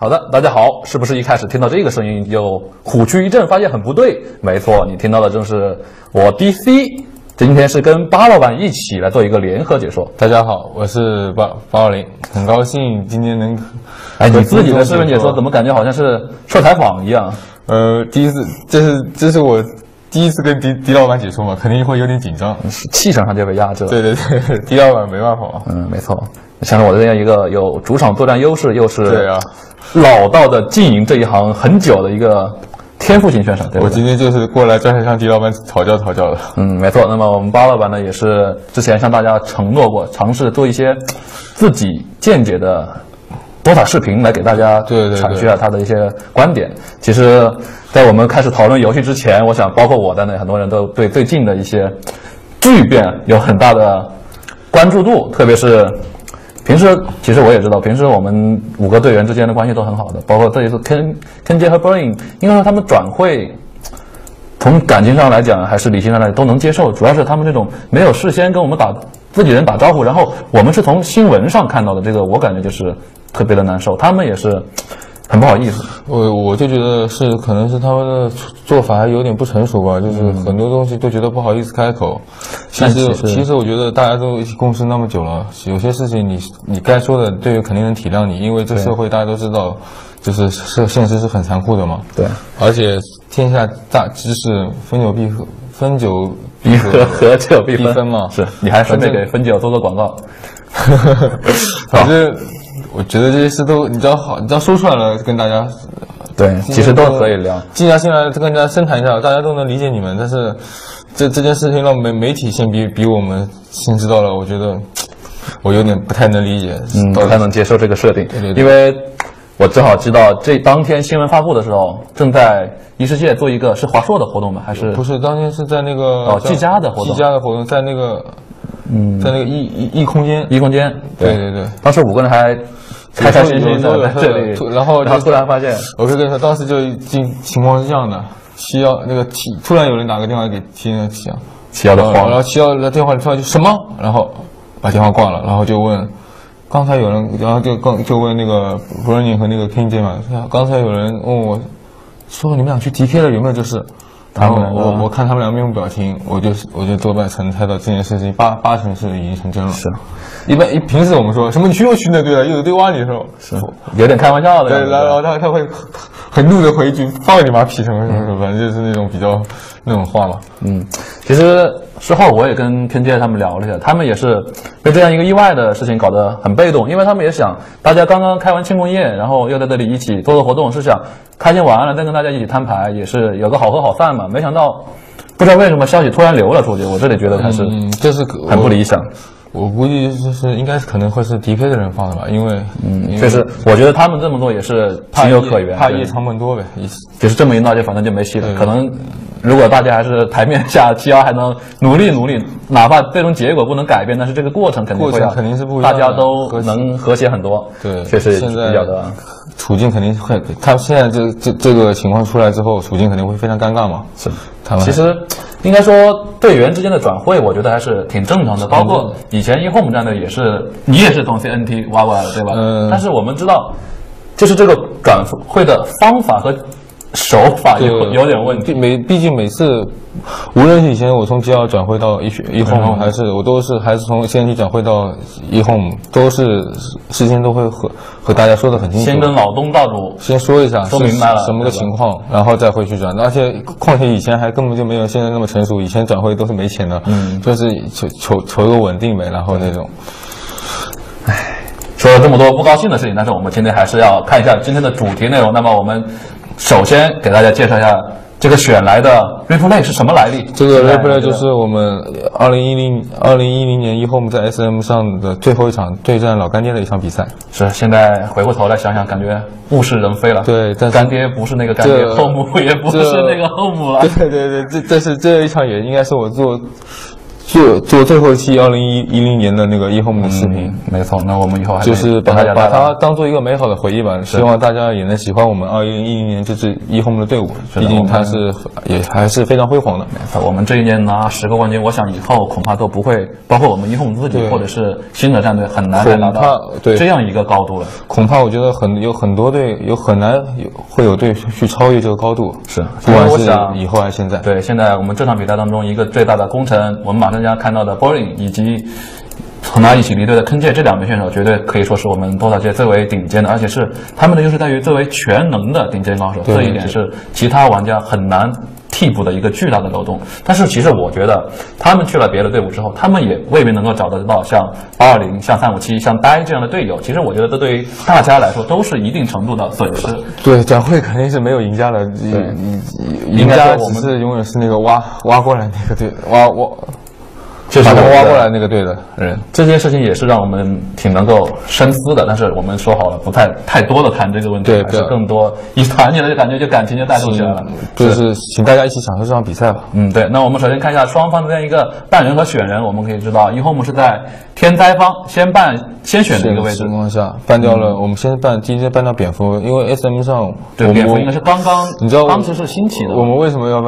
好的，大家好，是不是一开始听到这个声音就虎躯一震，发现很不对？没错，你听到的正是我 DC， 今天是跟巴老板一起来做一个联合解说。大家好，我是820，很高兴今天能。哎，你自己的视频解说怎么感觉好像是说采访一样？第一次，这是我第一次跟狄老板解说嘛，肯定会有点紧张，气场上就被压制了。对，狄老板没办法。没错，像我这样一个有主场作战优势，又是对啊。老道的经营这一行很久的一个天赋型选手，对不对？我今天就是过来专门向狄老板讨教的。没错。那么我们巴老板呢，也是之前向大家承诺过，尝试做一些自己见解的多塔视频，来给大家阐述一下他的一些观点。其实，在我们开始讨论游戏之前，我想包括我在内，很多人都对最近的一些巨变有很大的关注度，特别是。平时其实我也知道，平时我们5个队员之间的关系都很好的，包括这一次KenJ和 Brain， 应该说他们转会，从感情上来讲还是理性上来讲都能接受，主要是他们这种没有事先跟我们自己人打招呼，然后我们是从新闻上看到的，这个我感觉就是特别的难受，他们也是很不好意思。我就觉得可能是他们的做法还有点不成熟吧，就是很多东西都觉得不好意思开口。其实我觉得大家都一起共事那么久了，有些事情你该说的队友肯定能体谅你，因为这社会大家都知道，就是现实是很残酷的嘛。对，而且天下大知识分久必合，合久必分嘛。是，你还顺便给分久做做广告。反正我觉得这些事都你只要说出来了，跟大家对，其实都可以聊。静下心来跟大家深谈一下，大家都能理解你们。但是这件事情让媒体先比我们先知道了，我觉得我有点不太能理解，不太能接受这个设定。对，因为我正好知道这当天新闻发布的时候，正在异世界做一个是华硕的活动吗？还是不是？当天是在那个技嘉的活动，在那个在那个异空间。对，当时5个人还开开心心的在这里，然后突然发现，我可以跟你说，当时就情况是这样的。突然有人打个电话给711的慌，然后711的电话突然就什么，然后把电话挂了，然后就问，刚才有人，然后就问那个 Brain 和那个 KenJ 嘛，刚才有人问我，说你们俩去 DK 了有没有？就是然后我看他们俩面部表情，我就多半才能猜到这件事情八成是已经成真了。是，平时我们说什么你又去那队了，又有队挖你的时候，是有点开玩笑的。对，然后他会很怒的回一句放你妈屁什么，反正就是那种比较那种话嘛。其实事后我也跟 KenJ 他们聊了一下，他们也是被这样一个意外的事情搞得很被动，因为他们也想大家刚刚开完庆功宴，然后又在这里一起做活动，是想开心完了再跟大家一起摊牌，也是有个好喝好散嘛。没想到不知道为什么消息突然流了出去，我这里觉得还是这是很不理想。我估计应该可能会是DK 的人放的吧，因为确实，我觉得他们这么做也是情有可原，怕夜长梦多呗，意思就是这么一闹就反正就没戏了。可能如果大家还是台面下711还能努力，哪怕最终结果不能改变，但是这个过程肯定是不一样的，大家都能和谐很多。对，确实比较的处境肯定会，他现在这个情况出来之后，处境肯定会非常尴尬嘛。是，其实应该说队员之间的转会，我觉得还是挺正常的。包括以前eHome战队你也是从 CNT 挖过来的，对吧？但是我们知道，就是这个转会的方法和手法有点问题。毕竟每次，无论是以前我从 GL 转会到eHome，还是从 CNT 转会到eHome，都是事先都会和大家说得很清楚。先跟老东道主先说一下，说明白了什么个情况，然后再回去转。而且况且以前还根本就没有现在那么成熟，以前转会都是没钱的，就是求一个稳定呗，然后那种。说了这么多不高兴的事情，但是我们今天还是要看一下今天的主题内容。那么我们首先给大家介绍一下这个选来的 Replay 是什么来历。这个 Replay 就是我们2010年eHome在 SM 上的最后一场对战老干爹的一场比赛。是，现在回过头来想想，感觉物是人非了。对，但是干爹不是那个干爹，Home 也不是那个 Home 了。对，这一场也应该是我做做最后一期2010年的那个eHome的视频，没错。那我们以后还就是把它当做一个美好的回忆吧，希望大家也能喜欢我们2010年这支eHome的队伍，毕竟它也还是非常辉煌的。没错，我们这一年拿10个冠军，我想以后恐怕都不会，包括我们eHome自己或者是新的战队很难再拿到这样一个高度了。恐怕我觉得有很多队很难会有队去超越这个高度，是，不管是以后还是现在。对，现在我们这场比赛当中一个最大的功臣，我们马上将看到的 Boring 以及和他一起离队的坑界，这2名选手绝对可以说是我们DOTA界最为顶尖的，而且是他们的优势在于最为全能的顶尖高手，这一点是其他玩家很难替补的一个巨大的漏洞。但是其实我觉得他们去了别的队伍之后，他们也未必能够找得到像820、像357、像呆这样的队友。其实我觉得这对于大家来说都是一定程度的损失。对，展会肯定是没有赢家的，赢家只是永远是那个挖过来那个队，就是把他们挖过来那个队的人。这件事情也是让我们挺能够深思的，但是我们说好了不太多的谈这个问题，还是更多一谈起来就感觉就感情就带动起来了。就是请大家一起享受这场比赛吧。对。那我们首先看一下双方的这样一个办人和选人，我们可以知道eHome是在天灾方先选的一个位置情况下办掉了，我们先第一天办掉蝙蝠，因为 SM 上对蝙蝠应该是刚你知道当时是新起的。我们为什么要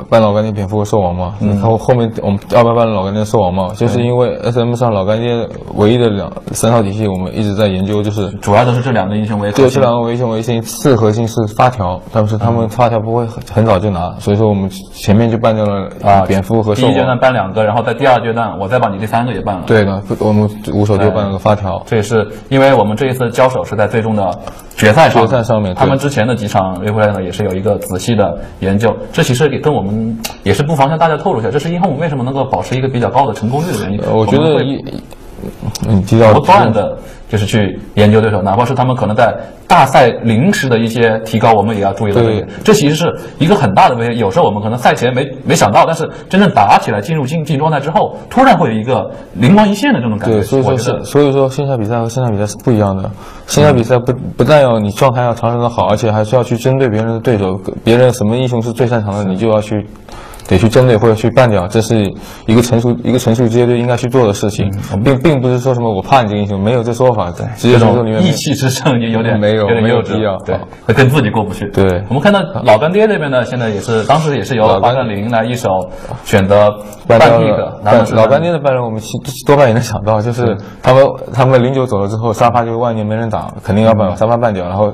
办老干爹蝙蝠兽王吗？然后后面我们要办老干爹兽王嘛，就是因为 SM 上老干爹唯一的3套体系，我们一直在研究，就是主要都是这2个英雄为核心。对，这2个英雄为核心，次核心是发条，但是他们发条不会很早就拿，所以说我们前面就办掉了蝙蝠和兽王。第一阶段办2个，然后在第2阶段我再把你第3个也办了。对的，我们5手就办了个发条。这也是因为我们这一次交手是在最终的决赛上面，他们之前的几场约会呢也是有一个仔细的研究。这其实也跟我们也是不妨向大家透露一下，这是eHome为什么能够保持一个比较高的成功率的原因。我觉得不断的就是去研究对手，哪怕是他们可能在大赛临时的一些提高，我们也要注意到这点。这其实是一个很大的危险。有时候我们可能赛前没想到，但是真正打起来进入竞技状态之后，突然会有一个灵光一现的这种感觉。对，所以说线下比赛和线上比赛是不一样的。线下比赛不但要你状态要常常的好，而且还是要去针对别人的对手，别人什么英雄是最擅长的，你就要得去针对或者去办掉，这是一个成熟职业队应该去做的事情，并不是说什么我怕你这个英雄，没有这说法。对，职业选手里面义气之争也有点幼稚，对，会跟自己过不去。对，我们看到老干爹这边呢，现在当时也是由830来一手选择办 pick， 老干爹的办人我们多半也能想到，就是他们09走了之后，沙发就万年没人打，肯定要把沙发办掉，然后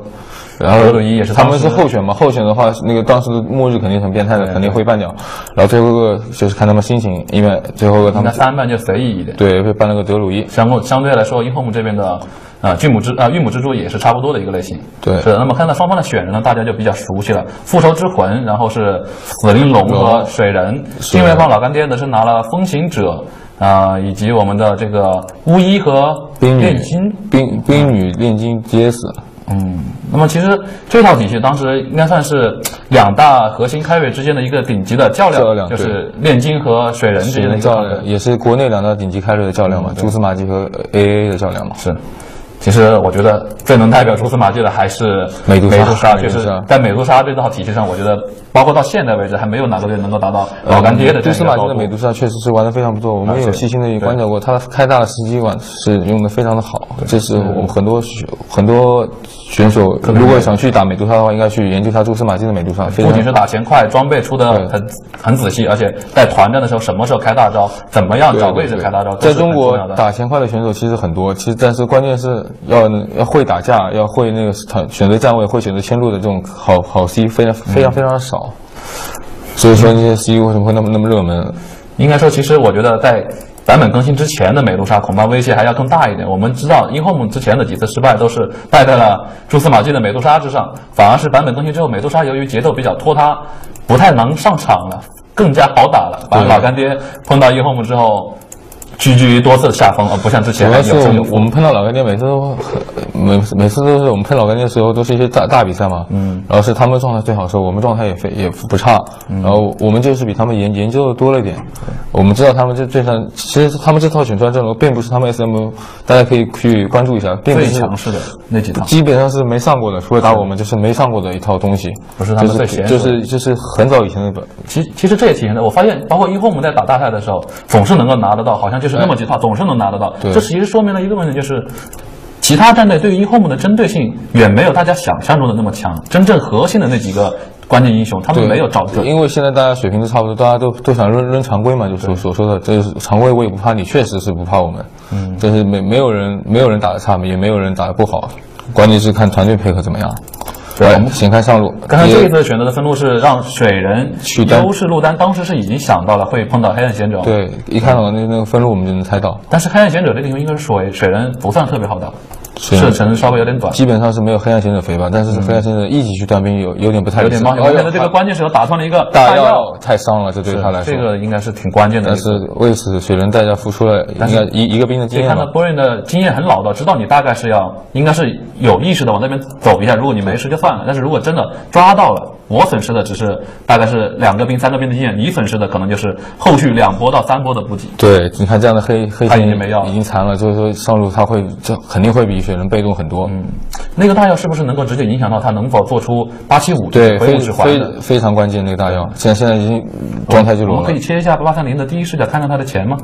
德鲁伊也是他们是候选嘛，候选的话，那个当时的末日肯定很变态的，肯定会办掉。然后最后一个就是看他们心情，因为最后一个他们3办就随意一点，对，会办了个德鲁伊。相对来说eHome这边的玉母蜘蛛也是差不多的一个类型。对，是。那么看到双方的选人呢，大家就比较熟悉了，复仇之魂，然后是死灵龙和水人。另外一方老干爹呢是拿了风行者。以及我们的这个巫医和炼金冰女炼金 GS。那么其实这套体系当时应该算是2大核心开瑞之间的一个顶级的较量，就是炼金和水人之间的较量，也是国内2大顶级开瑞的较量嘛，蛛丝马迹和 AA 的较量嘛。是。其实我觉得最能代表蛛丝马迹的还是美杜莎，就是在美杜莎这套体系上，我觉得包括到现在为止还没有哪个队能够达到老干爹的这样一个高度。蛛丝马迹的美杜莎确实是玩得非常不错，我们也有细心的观察过，他开大的时机管是用得非常的好。这是我们很多选手如果想去打美杜莎的话，应该去研究他蛛丝马迹的美杜莎。不仅是打钱快，装备出的很仔细，而且在团战的时候，什么时候开大招，怎么样找位置开大招，在中国打钱快的选手其实很多，但是关键是要会打架，要会那个选择站位，会选择签路的这种好 C 非常的少，所以说那些 C 为什么会那么热门？应该说，其实我觉得在版本更新之前的美杜莎恐怕威胁还要更大一点。我们知道eHome之前的几次失败都是败在了蛛丝马迹的美杜莎之上，反而是版本更新之后，美杜莎由于节奏比较拖沓，不太能上场了，更加好打了。把老干爹碰到eHome之后，居居多次下风，而不像之前主要是我们碰到老干爹每次都是我们碰老干爹的时候都是一些大比赛嘛，然后是他们状态最好的时候，我们状态也不差，然后我们就是比他们研究的多了一点，我们知道他们其实他们这套选出来阵容并不是他们 SM， 大家可以去关注一下，并不是最强势的那几套，基本上是没上过的，除了打我们就是没上过的一套东西，不是他们最娴熟的，就是很早以前的本。其实这也体现了，我发现包括eHome在打大赛的时候，总是能够拿得到，好像就是那么几套，总是能拿得到。这其实说明了一个问题，就是其他战队对于eHome的针对性远没有大家想象中的那么强。真正核心的那几个关键英雄，他们没有找准。因为现在大家水平都差不多，大家都想扔常规嘛，就是所说的，这是常规我也不怕你，确实是不怕我们。就是没有人打得差，也没有人打得不好，关键是看团队配合怎么样。对，我们先看上路。刚才这一次选择的分路是让水人去优势路单，当时是已经想到了会碰到黑暗贤者。对，一看到那个分路我们就能猜到。但是黑暗贤者这个英雄应该是水人不算特别好打，射程稍微有点短，基本上是没有黑暗贤者肥吧。但是黑暗贤者一起去断兵有点不太有点忙。现在这个关键时候打断了一个大药，太伤了，这对他来说。这个应该是挺关键的。但是为此水人代价付出了应该一个兵的经验。看到波人的经验很老道，知道你大概是应该是有意识的往那边走一下。如果你没事就算了，但是如果真的抓到了，我损失的只是大概是2个兵、3个兵的经验，你损失的可能就是后续2波到3波的补给。对，你看这样的黑金已经残了，就是说上路他肯定会比水人被动很多。那个大药是不是能够直接影响到他能否做出875？对，非常关键那个大药，现在已经状态就裸了。我们可以切一下830的第一视角，看看他的钱吗？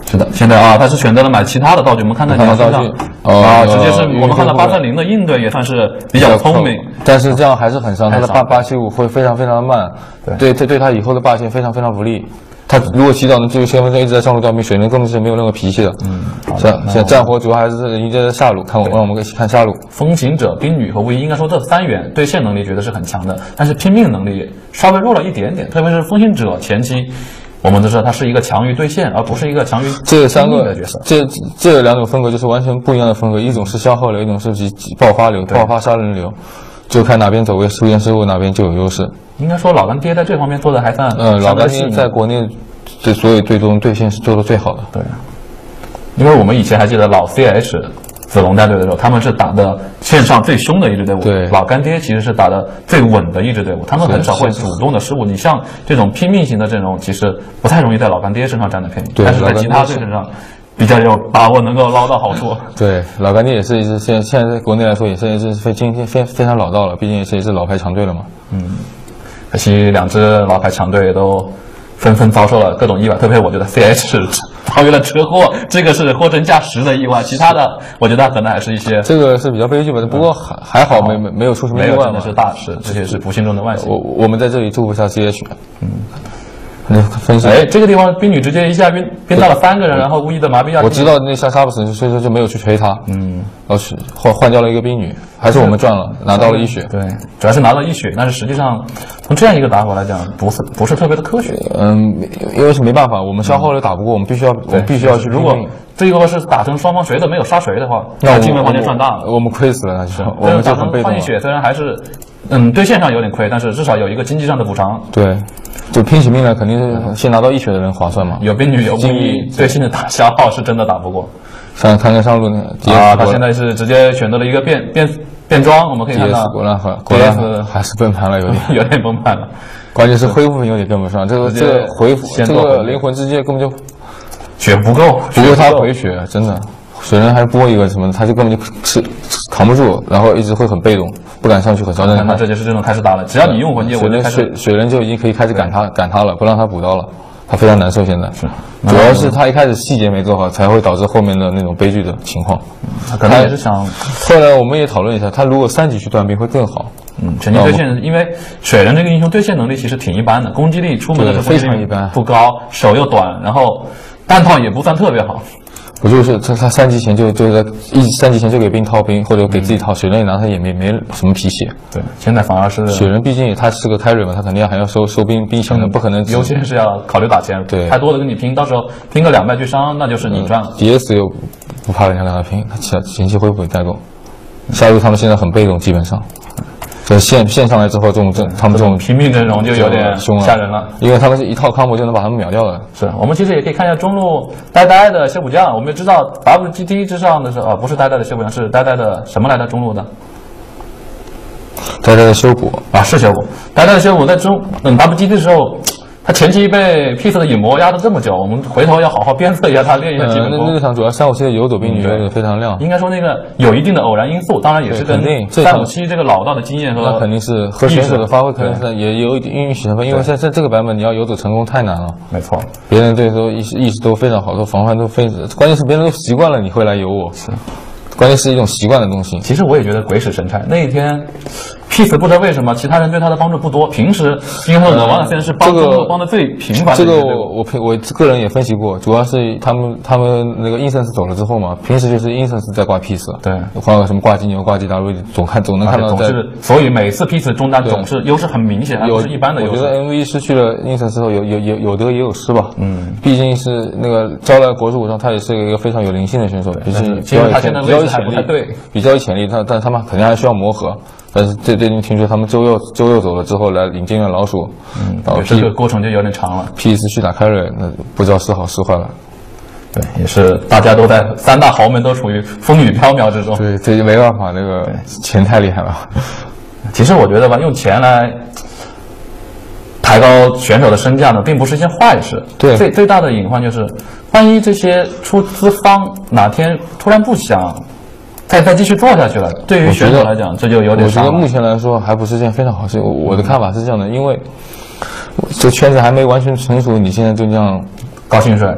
是的，现在他是选择了买其他的道具。我们看到道具直接是我们看到830的应对也算是比较聪明，但是这样还是很伤。他的875会非常非常的慢，对他以后的霸线非常非常不利。他如果祈祷呢，这个先锋队一直在上路断兵，水人根本是没有任何脾气的。现在战火主要还是迎接下路，让我们看下路。风行者、冰女和巫医，应该说这3员对线能力觉得是很强的，但是拼命能力稍微弱了一点点，特别是风行者前期。我们都知道他是一个强于对线，而不是一个强于这3个角色。这2种风格就是完全不一样的风格，一种是消耗流，一种是爆发流、爆发杀人流，就看哪边走位出现失误，哪边就有优势。应该说老干爹在这方面做的还算老干爹在国内对所有队中对线是做的最好的。对，因为我们以前还记得老 CH。子龙带队的时候，他们是打的线上最凶的一支队伍。对，老干爹其实是打的最稳的一支队伍，他们很少会主动的失误。你像这种拼命型的阵容，其实不太容易在老干爹身上占到便宜，但是在其他队身上比较有把握能够捞到好处。对，老干爹也是一支现在在国内来说也是非常老道了，毕竟也是一支老牌强队了嘛。可惜2支老牌强队都纷纷遭受了各种意外，特别我觉得 CH 遭遇了车祸，这个是货真价实的意外。其他的我觉得可能还是一些这个是比较悲剧吧，不过还好没有出什么意外嘛，真的是大事，这些是不幸中的万幸。我们在这里祝福一下 CH。分析这个地方冰女直接一下冰到了3个人，然后巫医的麻痹我知道那下杀不死，所以说就没有去锤他。然后是换掉了一个冰女，还是我们赚了，拿到了1血。对，主要是拿到1血，但是实际上从这样一个打法来讲，不是特别的科学。因为是没办法，我们消耗流打不过，我们必须要去。如果这个是打成双方谁都没有杀谁的话，那进位环节赚大了，我们亏死了，那就是我们就很被动。换1血虽然还是对线上有点亏，但是至少有一个经济上的补偿。对。就拼起命来，肯定是先拿到1血的人划算嘛。有冰女有巫医，对线的打消耗是真的打不过。看看上路他现在是直接选择了一个变装，我们可以看到。果然还是崩盘了，有点崩盘了。关键是恢复有点跟不上，这个回复这个灵魂之戒根本就血不够他回血，真的。水人还播一个什么，他就根本就是扛不住，然后一直会很被动，不敢上去很招人。那这就是这种开始打了，只要你用魂戒，水人就已经可以开始赶他了，不让他补刀了，他非常难受。现在主要是他一开始细节没做好，才会导致后面的那种悲剧的情况。他可能也是想，后来我们也讨论一下，他如果3级去断兵会更好。前期对线，因为水人这个英雄对线能力其实挺一般的，攻击力出门的时候非常一般，不高，手又短，然后弹套也不算特别好。我就是他3级前就是3级前就给兵套兵，或者给自己套。水人也拿他也没什么皮血。对，现在反而是水人，毕竟他是个carry嘛，他肯定还要收兵钱的，不可能。优先是要考虑打钱，对，太多的跟你拼，到时候拼个2败俱伤，那就是你赚了。DS 又不怕人家跟他拼，他前期恢复也带够。下路他们现在很被动，基本上。这线上来之后，他们这种拼命阵容就有点吓人了，因为他们是一套康博就能把他们秒掉了。是我们其实也可以看一下中路呆呆的修补匠，我们也知道 WGT 之上的时候不是呆呆的修补匠，是呆呆的什么来的中路的？呆呆的修补啊，是修补，呆呆的修补在WGT 的时候。他前期被 Peace 的影魔压了这么久，我们回头要好好鞭策一下他，练一下基本功。那场主要357的游走兵女游得非常亮，应该说那个有一定的偶然因素，当然也是跟357这个老道的经验和那肯定是和选手的发挥，肯定是也有一点运气成分，因为在这个版本你要游走成功太难了。没错，别人对都意识都非常好，都防范都非常，关键是别人都习惯了你会来游我，是，关键是一种习惯的东西。其实我也觉得鬼使神差，那一天。Peace 不知道为什么其他人对他的帮助不多，平时应该说王老先生是帮的最频繁的。这个我个人也分析过，主要是他们那个Incense走了之后嘛，平时就是 Incense 在挂 Peace， 对，挂个什么挂金牛、挂 GW， 总能看到在。所以每次 Peace 中单总是优势很明显，而不是一般的优势。我觉得 MV 失去了 Incense 之后有得也有失吧，毕竟是那个招来国之舞上，他也是一个非常有灵性的选手，其实他现在位置还不太对，比较有潜力，但他们肯定还需要磨合。但是最近听说他们周六走了之后来引进了老鼠，然后这个过程就有点长了。Peace 去打凯瑞，那不知道是好是坏了。对，也是大家都在三大豪门都处于风雨飘渺之中。对，这就没办法，那个钱太厉害了。其实我觉得吧，用钱来抬高选手的身价呢，并不是一件坏事。对，最大的隐患就是，万一这些出资方哪天突然不想。再继续做下去了，对于选手来讲，这就有点伤了。我觉得目前来说还不是件非常好事。我的看法是这样的，因为这圈子还没完全成熟，你现在就这样高薪水，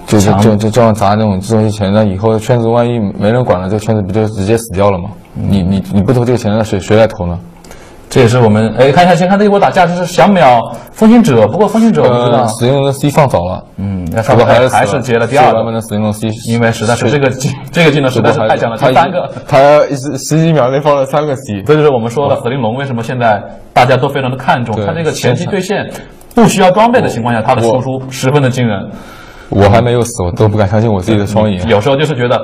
就这样砸这种钱，那以后圈子万一没人管了，这个圈子不就直接死掉了吗？你不投这个钱，那谁来投呢？这也是我们看一下，先看这一波打架，这是想秒风行者，不过风行者我不知道死灵龙的 C 放早了，不过还是接了第二个版本的死灵龙 C， 因为实在是这个技能实在是太强了，第三个他十几秒内放了3个 C， 这就是我们说的死灵龙为什么现在大家都非常的看重，他这个前期对线不需要装备的情况下，他的输出十分的惊人。我还没有死，我都不敢相信我自己的双眼，有时候就是觉得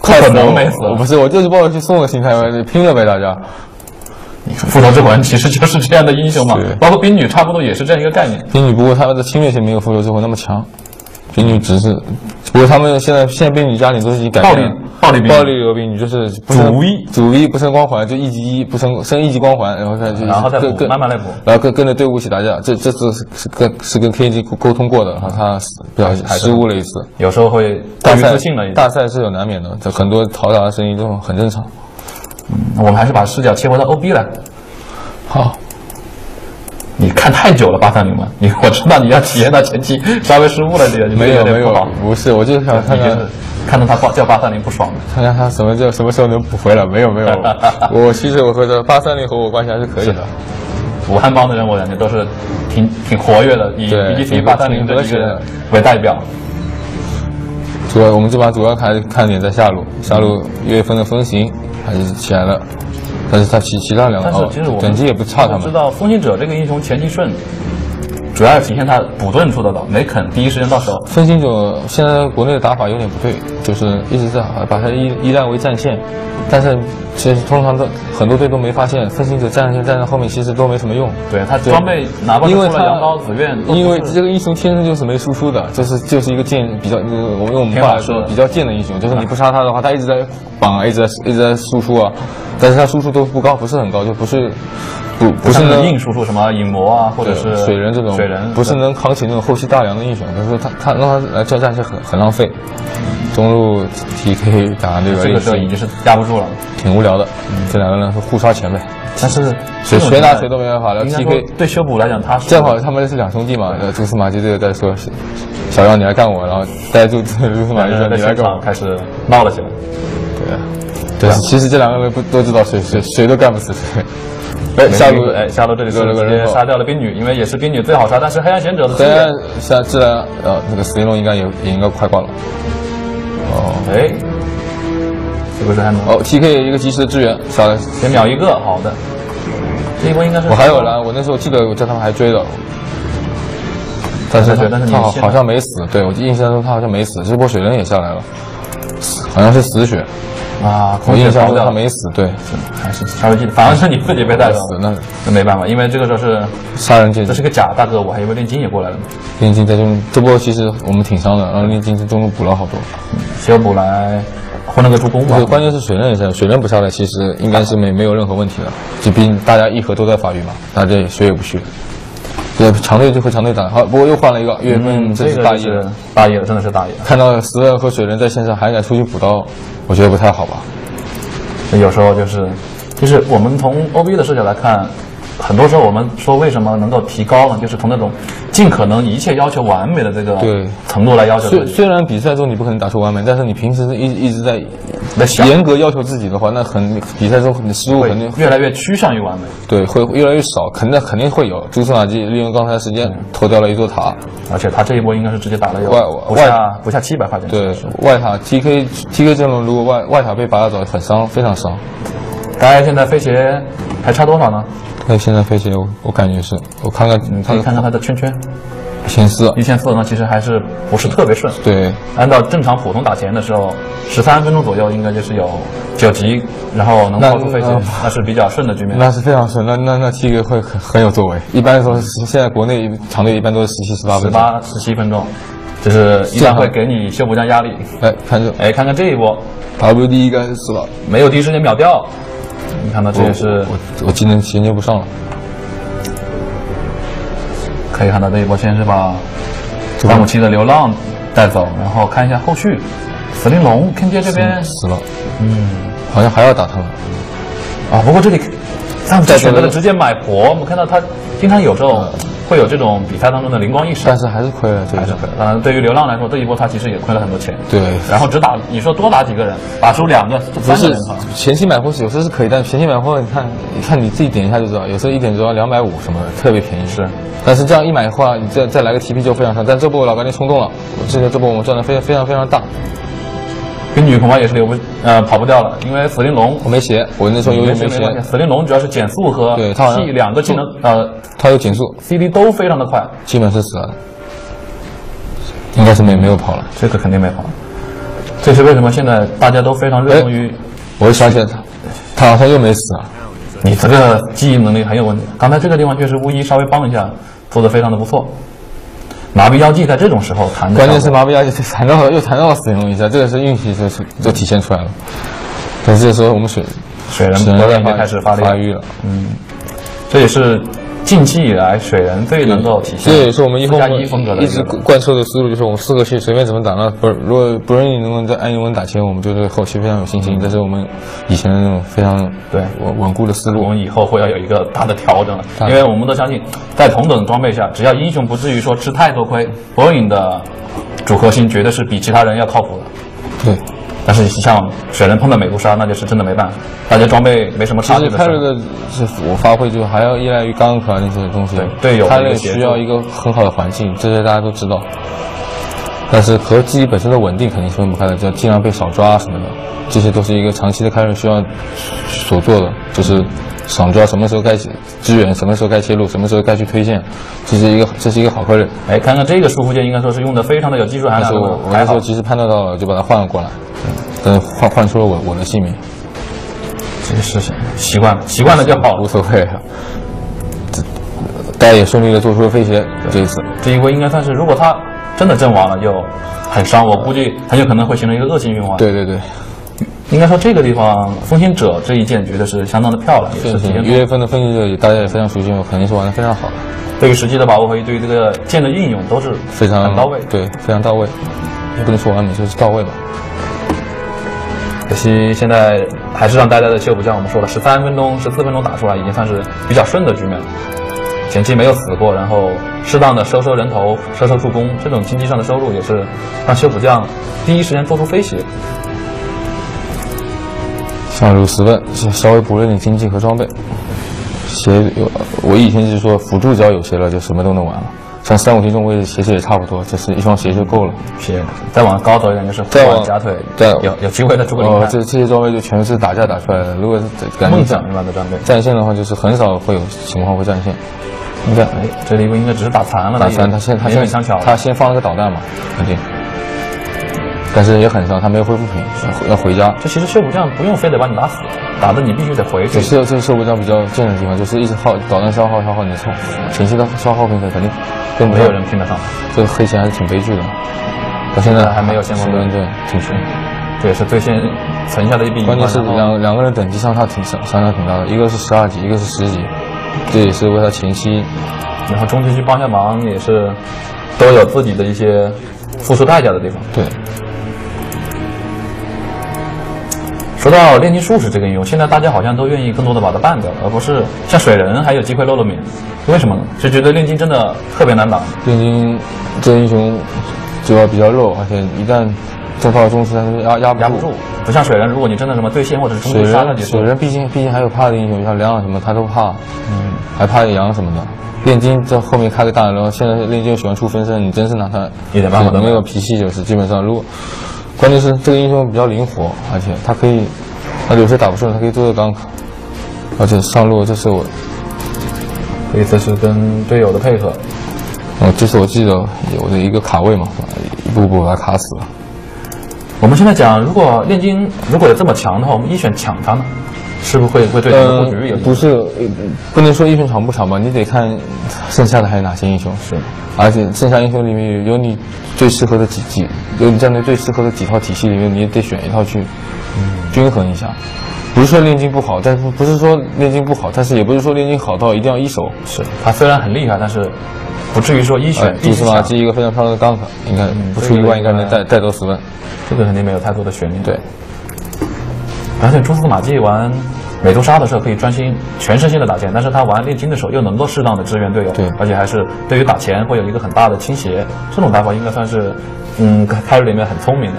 不可能没死，不是，我就是抱着去送的心态，拼了呗，大家。复仇之魂其实就是这样的英雄嘛，包括冰女差不多也是这样一个概念。冰女不过他们的侵略性没有复仇之魂那么强，冰女只是，不过他们现在冰女家里都已经改变了，暴力流冰女就是主 V 不升光环就1级1不升1级光环，然后再补慢慢来补，然后跟着队伍一起打架，这次是跟 KG 沟通过的，然后他失误了一次，有时候会大赛是有难免的，这很多嘈杂的声音都很正常。我们还是把视角切回到 OB 来。好，你看太久了830嘛，我知道你要体验到前期稍微失误了点，没有，不是，我就是想看到他叫830不爽，看看他什么时候能补回来。没有，其实我和这830和我关系还是可以的。武汉帮的人我感觉都是挺活跃的，以 BGC 830的一个人为代表。我们这把主要看点在下路1月份的风行还是起来了，但是他其他两个等级也不差，他们知道风行者这个英雄前期顺，主要是体现他补盾出得到，没肯第一时间到手。风行者现在国内的打法有点不对，就是一直在把他依赖为战线，但是其实通常很多队都没发现，风行者站在后面其实都没什么用。对他装备哪怕出了羊羔紫苑，因为这个英雄天生就是没输出的，就是一个剑比较，我用我们话来说比较贱的英雄，就是你不杀他的话，他一直在绑，一直在输出啊，但是他输出都不高，不是很高，就不是能硬输出什么影魔啊，或者是水人这种，不是能扛起那种后期大梁的英雄，就是他让他来交战是很浪费。中路 TK 打这个时候已经是压不住了，挺无聊的。这两个人是互刷钱呗，但是谁拿谁都没办法了。TK 对修补来讲，正好他们是2兄弟嘛。蛛丝马迹这个在说，小妖你来干我，然后带蛛丝马迹说你来干我，开始闹了起来。对，其实这两个人都知道谁都干不死谁。下路这里直接杀掉了冰女，因为也是冰女最好杀，但是黑暗贤者的自然那个死灵龙应该快挂了。是不是还能TK 一个及时的支援下来，先秒一个，好的。这一波应该是我还有蓝，我那时候记得我在他们还追了，但是他好像没死，对我印象中他好像没死，这波水人也下来了，好像是死血。啊，我印象中他没死，对，还是稍微记得，反而是你自己被带走，那没办法，因为这个时候是杀人剑，这是个假大哥，我还以为炼金也过来了呢。炼金在中，这波其实我们挺伤的，然后炼金在中路补了好多，修补来混了个助攻吧。关键是水刃上，水刃不下来，其实应该是没有任何问题的，就毕竟大家一盒都在法域嘛，大家学也不学。对，强队就和强队打，好，不过又换了一个月份，这是大意了，大意了，真的是大意了。看到死刃和水刃在线上还敢出去补刀，我觉得不太好吧。有时候就是我们从 OB 的视角来看，很多时候我们说为什么能够提高呢？就是从那种尽可能一切要求完美的这个程度来要求。虽然比赛中你不可能打出完美，但是你平时一直在严格要求自己的话，那比赛中你的失误肯定越来越趋向于完美。对，会越来越少，肯定会有。朱斯马基利用刚才时间偷掉了一座塔，而且他这一波应该是直接打了有不下700块钱。对，外塔 TK 阵容，如果外塔被拔走，很伤，非常伤。大概现在飞鞋还差多少呢？对，现在飞鞋我感觉是，我看看，可以看看它的圈圈，1400呢，其实还是不是特别顺。对，按照正常普通打钱的时候，13分钟左右应该就是有9级，然后能抛出飞鞋，那是比较顺的局面。那是非常顺，那 TK 会很有作为。一般说现在国内强队一般都是17、18分钟，17分钟，就是一般会给你修补将压力。看看这一波 ，WD 应该是死了，没有第一时间秒掉。你看到这也是我技能衔接不上了，可以看到这一波先是把357的流浪带走，然后看一下后续，死灵龙 KJ 这边死了，好像还要打他了啊。不过这里357选择了直接买婆，我们看到他经常有时候会有这种比赛当中的灵光一闪，但是还是亏了，还是亏了。当然，对于流浪来说，这一波他其实也亏了很多钱。对，然后你说多打几个人，打出2个、3个人哈。前期买货有时候是可以，但前期买货你看你自己点一下就知道，有时候一点就要250什么的，特别便宜。是，但是这样一买的话，你再来个 TP 就非常伤。但这波老干爹冲动了，这波我们赚的非常非常大。跟女恐怕也是跑不掉了，因为死灵龙我没鞋，我那时候由于没鞋。死灵龙主要是减速和 T 2个技能，它有减速 ，CD 都非常的快，基本是死了的，应该是没有跑了，这个肯定没跑。这是为什么现在大家都非常热衷于？我发现他好像又没死啊！你这个记忆能力很有问题。刚才这个地方确实巫医稍微帮一下，做得非常的不错。麻痹妖姬在这种时候弹，关键是麻痹妖姬弹到了死灵龙一下，这个是运气就体现出来了。但是这时候我们水人博人就开始发育了，这也是近期以来水人最能够体现，这也是我们1风格的一直贯彻的思路，就是我们4个去随便怎么打呢？如果不认你能够在安稳打前，我们就对后期非常有信心。这是我们以前的那种非常稳固的思路。我们以后会要有一个大的调整了，因为我们都相信，在同等装备下，只要英雄不至于说吃太多亏，博影的主核心绝对是比其他人要靠谱的。对。但是像水人碰到美杜莎，那就是真的没办法，大家装备没什么差距的时候。其实派瑞的是我发挥就还要依赖于刚可那些东西，队友他也需要一个很好的环境，这些大家都知道。但是和自己本身的稳定肯定是分不开的，就要尽量被少抓什么的，这些都是一个长期的开瑞需要所做的，就是少抓，什么时候该支援，什么时候该切入，什么时候该去推线，这是一个好客人。看看这个束缚剑，应该说是用的非常的有技术含量。我那时候及时判断到了，就把它换了过来。换出了我的姓名，这个事情习惯了就好，无所谓了。大家也顺利的做出了飞鞋，这一次这一波应该算是，如果他真的阵亡了，就很伤，我估计很有可能会形成一个恶性循环。对，应该说这个地方风行者这一剑觉得是相当的漂亮，也是1月份的风行者大家也非常熟悉，肯定是玩的非常好的。对于时机的把握和对于这个剑的应用都是非常到位，对，非常到位，也不能说完美，就是到位吧。可惜现在还是让大家的修补将我们说了13分钟、14分钟打出来，已经算是比较顺的局面了。前期没有死过，然后适当的收人头、收助攻，这种经济上的收入也是让修补将第一时间做出飞鞋。上路10分，稍微补了点经济和装备。鞋我以前就是说辅助只要有鞋了就什么都能玩了。像357这种位置，鞋也差不多，就是一双鞋就够了。鞋，再往高走一点就是护腕夹腿，有机会的诸葛亮。这些装备就全是打架打出来的。如果是梦想一般的装备，战线的话，就是很少会有情况会战线。应该这里应该只是打残了。打残，他先放了个导弹嘛，肯定。但是也很伤，他没有恢复品，要回家。这其实修补匠不用非得把你打死，打的你必须得回去。这个修补匠比较贱的地方就是一直导弹消耗你的前期的消耗品肯定跟没有人拼得上。这个黑钱还是挺悲剧的，到现在还没有先锋队，对，挺凶。这也是最先存下的一笔。关键是两个人等级相差挺大的，一个是12级，一个是10级，这也是为他前期，然后中期去帮下忙也是都有自己的一些付出代价的地方。对。说到炼金术士这个应用，现在大家好像都愿意更多的把它办掉了，而不是像水人还有机会露面。为什么呢？是觉得炼金真的特别难打。炼金这个英雄主要比较肉，而且一旦正到中期，他压不住。不像水人，如果你真的什么对线或者是中期杀了几水人毕竟还有怕的英雄，像梁什么他都怕，还怕羊什么的。炼金在后面开个大，然后现在炼金又喜欢出分身，你真是拿他一点办法都没有脾气，就是基本上如果。关键是这个英雄比较灵活，而且他可以，他有些打不顺，他可以做个钢卡，而且上路这是我，这一次是跟队友的配合。这是我记得我的一个卡位嘛，一步步把他卡死了。我们现在讲，如果炼金如果有这么强的话，我们一选抢他呢，是不是会对他的布局有？不是，不能说一选强不强吧，你得看剩下的还有哪些英雄。是，而且剩下英雄里面有你最适合的有你战队最适合的几套体系里面，你也得选一套去均衡一下。不是说炼金不好，但是不是说炼金不好，但是也不是说炼金好到一定要一手。是，他虽然很厉害，但是不至于说一选蛛丝马迹一个非常漂亮的钢卡，应该不出意外应该能带走10万。这个肯定没有太多的悬念。对，而且蛛丝马迹玩美杜莎的时候可以专心全身心的打剑，但是他玩炼金的时候又能够适当的支援队友，对，而且还是对于打钱会有一个很大的倾斜。这种打法应该算是开瑞里面很聪明的。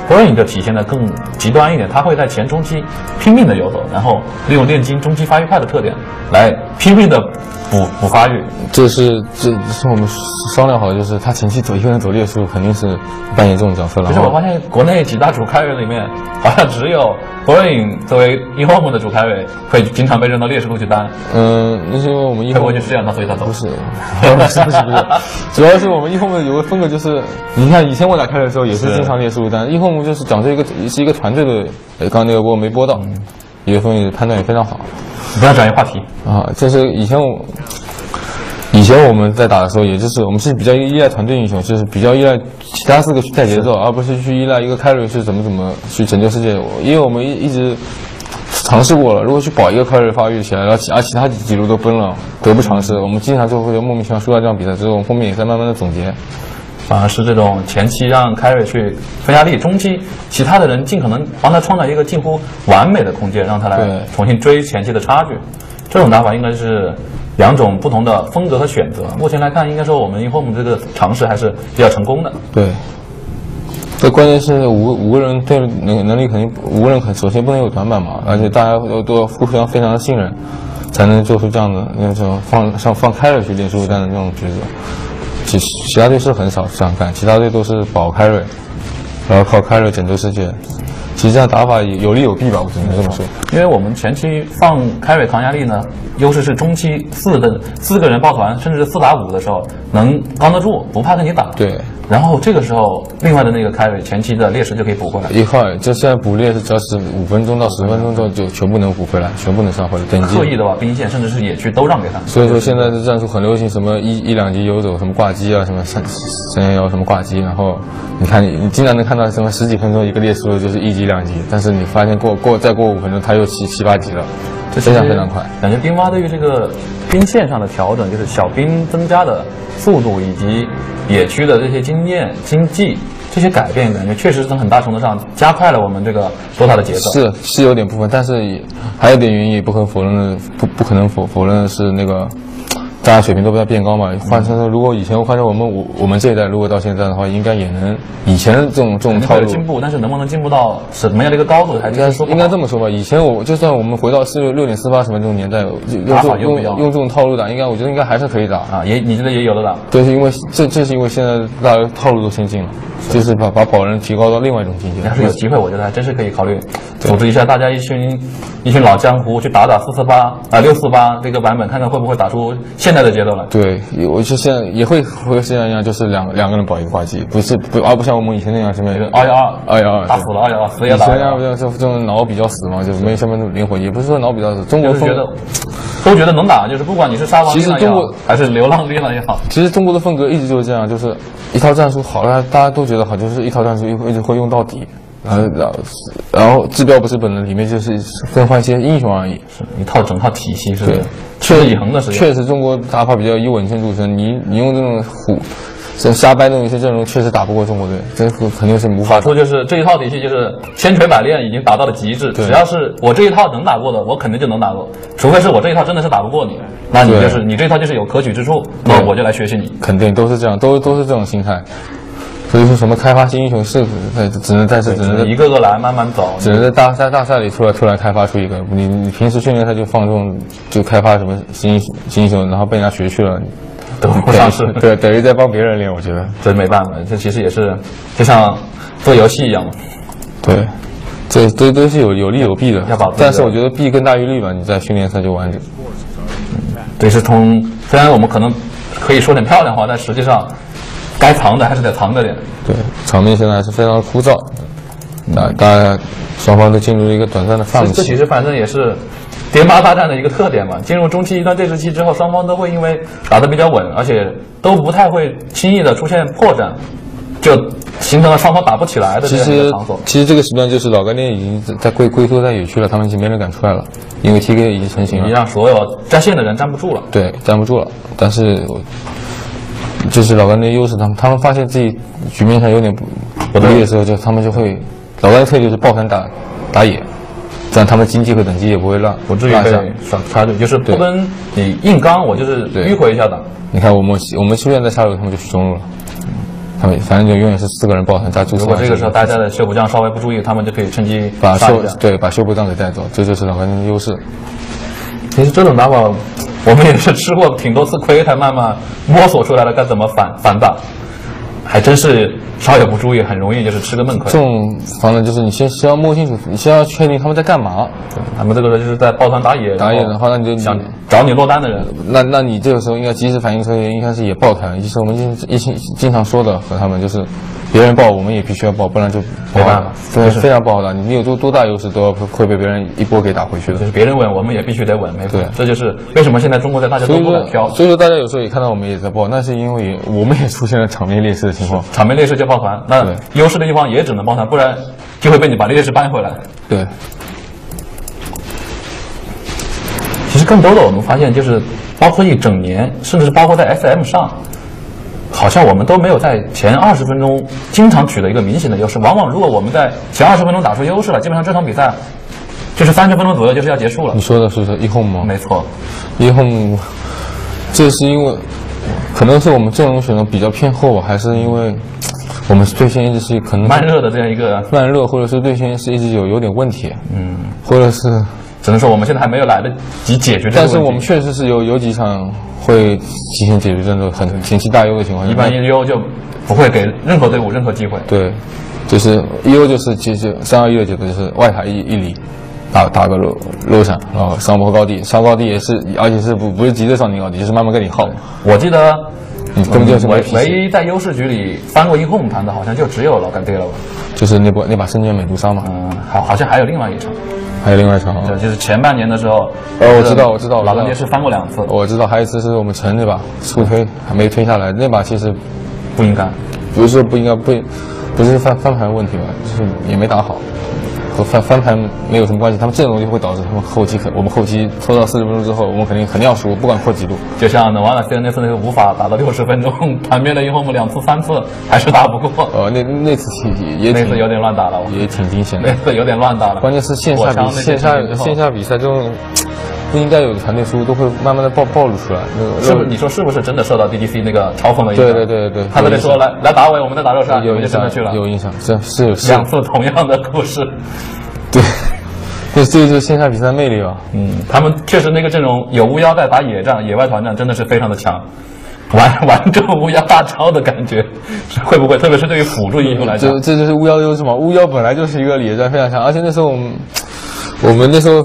火影就体现的更极端一点，他会在前中期拼命的游走，然后利用炼金中期发育快的特点来拼命的补发育。这是我们商量好的，就是他前期一个人走猎术肯定是扮演这种角色了。其实我发现国内几大主开瑞里面，好像只有火影作为英皇姆的主开瑞会经常被扔到猎食路去单。那是因为我们英皇姆就是这样的，所以他走。不是，主要是我们英皇姆有个风格，就是你看以前我打开的时候也是经常猎食路单，英皇姆就是讲这是一个团队的。刚刚那个我没播到，一个风格判断也非常好。不要转移话题啊，就是以前我们在打的时候，也就是我们是比较依赖团队英雄，就是比较依赖其他4个去带节奏，而不是去依赖一个carry是怎么去拯救世界。因为我们一直尝试过了，如果去保一个carry发育起来，然后其他几路都崩了，得不偿失。我们经常就会莫名其妙输掉这场比赛之后，我们后面也在慢慢的总结。反而是这种前期让凯瑞去分压力，中期其他的人尽可能帮他创造一个近乎完美的空间，让他来重新追前期的差距。这种打法应该是2种不同的风格和选择。目前来看，应该说我们英皇姆这个尝试还是比较成功的。对，这关键是五个人对能力肯定5个人首先不能有短板嘛，而且大家都要互相非常的信任，才能做出这样的那种放开了去练输入单的这种抉择。其他队是很少这样干，其他队都是保开瑞，然后靠开瑞拯救世界。其实这样打法有利有弊吧，我只能这么说。因为我们前期放开瑞扛压力呢，优势是中期4个人抱团，甚至是4打5的时候能刚得住，不怕跟你打。对。然后这个时候，另外的那个开瑞前期的劣势就可以补回来。一块，就现在补劣势只要是5分钟到10分钟就全部能补回来，全部能上回来。等级刻意的把兵线甚至是野区都让给他。所以说现在的战术很流行什么一两级游走，什么挂机啊，什么311什么挂机，然后你看你经常能看到什么10几分钟一个猎术就是1级2级，但是你发现再过5分钟他又7、8级了。非常非常快，感觉兵蛙对于这个兵线上的调整，就是小兵增加的速度以及野区的这些经验、经济这些改变，感觉确实是从很大程度上加快了我们这个DOTA的节奏。是有点部分，但是还有点原因也不可否认的，不可能否认的是那个大家水平都在变高嘛。换成如果以前换成我们这一代，如果到现在的话，应该也能以前这种套路进步，但是能不能进步到什么样的一个高度，还应该这么说吧。以前就算我们回到6.48什么这种年代，用这种套路打，我觉得应该还是可以打啊。你觉得也有的打？对，是因为这是因为现在大家套路都先进了。就是把保人提高到另外一种境界。要是有机会，我觉得还真是可以考虑组织一下大家一群老江湖去打448这个版本，看看会不会打出现在的节奏来。对，我就现在也会现在一样，就是两个人保一个挂机，而不像我们以前那样什么212打死了212，死也打。以前那样这种脑比较死嘛，就没什么灵活，也不是说脑比较死，中国都觉得能打，就是不管你是沙皇力量也好，还是流浪力量也好，其实中国的风格一直就是这样，就是一套战术好了，大家都觉得好，就是一套战术一直会用到底。然后治标不治本的里面就是更换一些英雄而已，是一整套体系，是持之以恒的事情。确实，中国打法比较以稳健著称，你用这种瞎掰弄一些阵容，确实打不过中国队，这肯定是无法。好处就是这一套体系就是千锤百炼，已经达到了极致。只要是我这一套能打过的，我肯定就能打过。除非是我这一套真的是打不过你，那你这一套就是有可取之处，那我就来学习你。肯定都是这样，都是这种心态。所以说什么开发新英雄是只能一个个来慢慢走，只能在大赛里突然开发出一个。你平时训练赛就放纵就开发什么新英雄，然后被人家学去了。都不上市，对，等于在帮别人练，我觉得这没办法，这其实也是就像做游戏一样嘛。对，这都是有利有弊的，但是我觉得弊更大于利吧，你在训练赛就完整。对，是虽然我们可能可以说点漂亮话，但实际上该藏的还是得藏着点。对，场面现在还是非常枯燥，大家双方都进入了一个短暂的放弃。这其实反正也是谍八大战的一个特点嘛，进入中期一段对峙期之后，双方都会因为打得比较稳，而且都不太会轻易的出现破绽，就形成了双方打不起来的这样一个场所。其实这个时段就是老干爹已经在龟缩在野区了，他们已经没人敢出来了，因为 TK 已经成型了，你让所有在线的人站不住了。对，站不住了。但是就是老干爹优势，他们发现自己局面上有点不利的时候，他们就会老干爹就是抱团打野。这样他们经济和等级也不会不至于被差距，就是不跟你硬刚，我就是迂回一下的。你看我们修炼在下路，他们就去中路了。他们反正就永远是4个人抱团加注册。如果这个时候大家的修补将稍微不注意，他们就可以趁机把修补将给带走，这就是老干爹的优势。其实这种打法，我们也是吃过挺多次亏，才慢慢摸索出来了该怎么反打。还真是稍有不注意，很容易就是吃个闷亏。这种反正就是你先要摸清楚，你先要确定他们在干嘛。他们这个人就是在抱团打野的话，那你就想找你落单的人。那你这个时候应该及时反应出来，应该是也抱团。就是我们经常说的和他们就是，别人抱我们也必须要抱，不然就没办法，对，非常不好打。你有多大优势都会被别人一波给打回去的。就是别人稳，我们也必须得稳，没错。这就是为什么现在中国队大家都不敢飘。所以说大家有时候也看到我们也在抱，那是因为我们也出现了场面劣势的情况。场面劣势就抱团，那优势的地方也只能抱团，不然就会被你把劣势扳回来。对。其实更多的我们发现，就是包括一整年，甚至是包括在 SM 上，好像我们都没有在前20分钟经常取得一个明显的优势。往往如果我们在前20分钟打出优势了，基本上这场比赛就是30分钟左右就是要结束了。你说的是1Home 吗？没错，1Home，这是因为可能是我们阵容选的比较偏后，还是因为我们对线一直是可能慢热的这样一个慢热，或者是对线是一直有点问题，或者是只能说我们现在还没有来得及解决这个问题。但是我们确实是有几场会提前解决战斗，很前期大优的情况下，一般EO就不会给任何队伍任何机会。对，就是 EO 就是其实321的节奏就是外塔一里打个漏闪，然后上波高地，上高地也是，而且是不是急着上你高地，就是慢慢跟你耗。我记得根本就是唯一在优势局里翻过1Home盘的，好像就只有老干爹了吧？就是那把圣剑美杜莎嘛。好像还有另外一场。还有另外一场，就是前半年的时候，我知道，老干爹是翻过2次，我知道，还有一次是我们城那把速推还没推下来，那把其实不应该，不是说不应该，不是翻盘问题吧，就是也没打好，和翻盘没有什么关系，他们阵容就会导致他们我们后期拖到40分钟之后，我们肯定要输，不管破几路。就像Nirvana CNS 那个无法打到60分钟，盘面的1Home 2次3次还是打不过。那次那次有点乱打了，也挺惊险的。那次有点乱打了，关键是线下比赛这种不应该有的团队输都会慢慢的暴露出来。是不是？你说是不是真的受到 DDC 那个嘲讽的影响？对，他在说来打尾，我们在打热身，我们就真的去了。有影响，是有2次同样的故事。对。这就是线下比赛魅力吧。他们确实那个阵容有巫妖在打野战、野外团战，真的是非常的强。玩这种巫妖大招的感觉，会不会？特别是对于辅助英雄来讲，这就是巫妖的优势嘛。巫妖本来就是一个野战非常强，而且那时候我们那时候